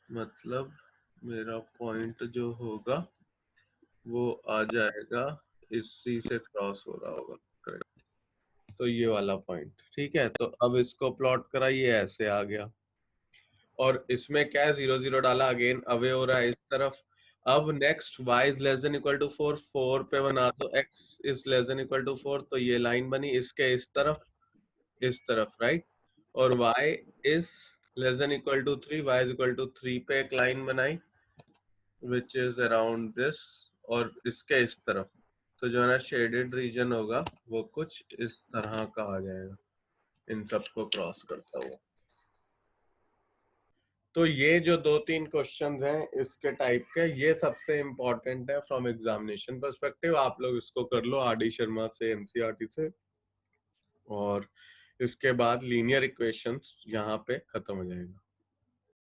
मतलब मेरा पॉइंट जो होगा वो आ जाएगा, इसी से क्रॉस हो रहा होगा, करेक्ट। तो ये वाला पॉइंट, ठीक है। तो अब इसको प्लॉट करा, ये ऐसे आ गया, और इसमें क्या है 0 0 डाला, अगेन अवे हो रहा है इस तरफ। अब next y is less than equal to 4, 4 पे बना दो x is less than equal to 4, तो ये लाइन बनी इसके इस तरफ, राइट। और y is less than equal to 3, y is equal to 3 पे एक लाइन बनाई विच इज अराउंड दिस, और इसके इस तरफ, तो जो है ना शेडेड रीजन होगा वो कुछ इस तरह का आ जाएगा, इन सबको क्रॉस करता हुआ। तो ये जो 2-3 क्वेश्चंस हैं इसके टाइप के, ये सबसे इम्पोर्टेंट है फ्रॉम एग्जामिनेशन पर्सपेक्टिव। आप लोग इसको कर लो आर.डी. शर्मा से, एनसीईआरटी से, और इसके बाद लीनियर इक्वेशंस यहाँ पे खत्म हो जाएगा।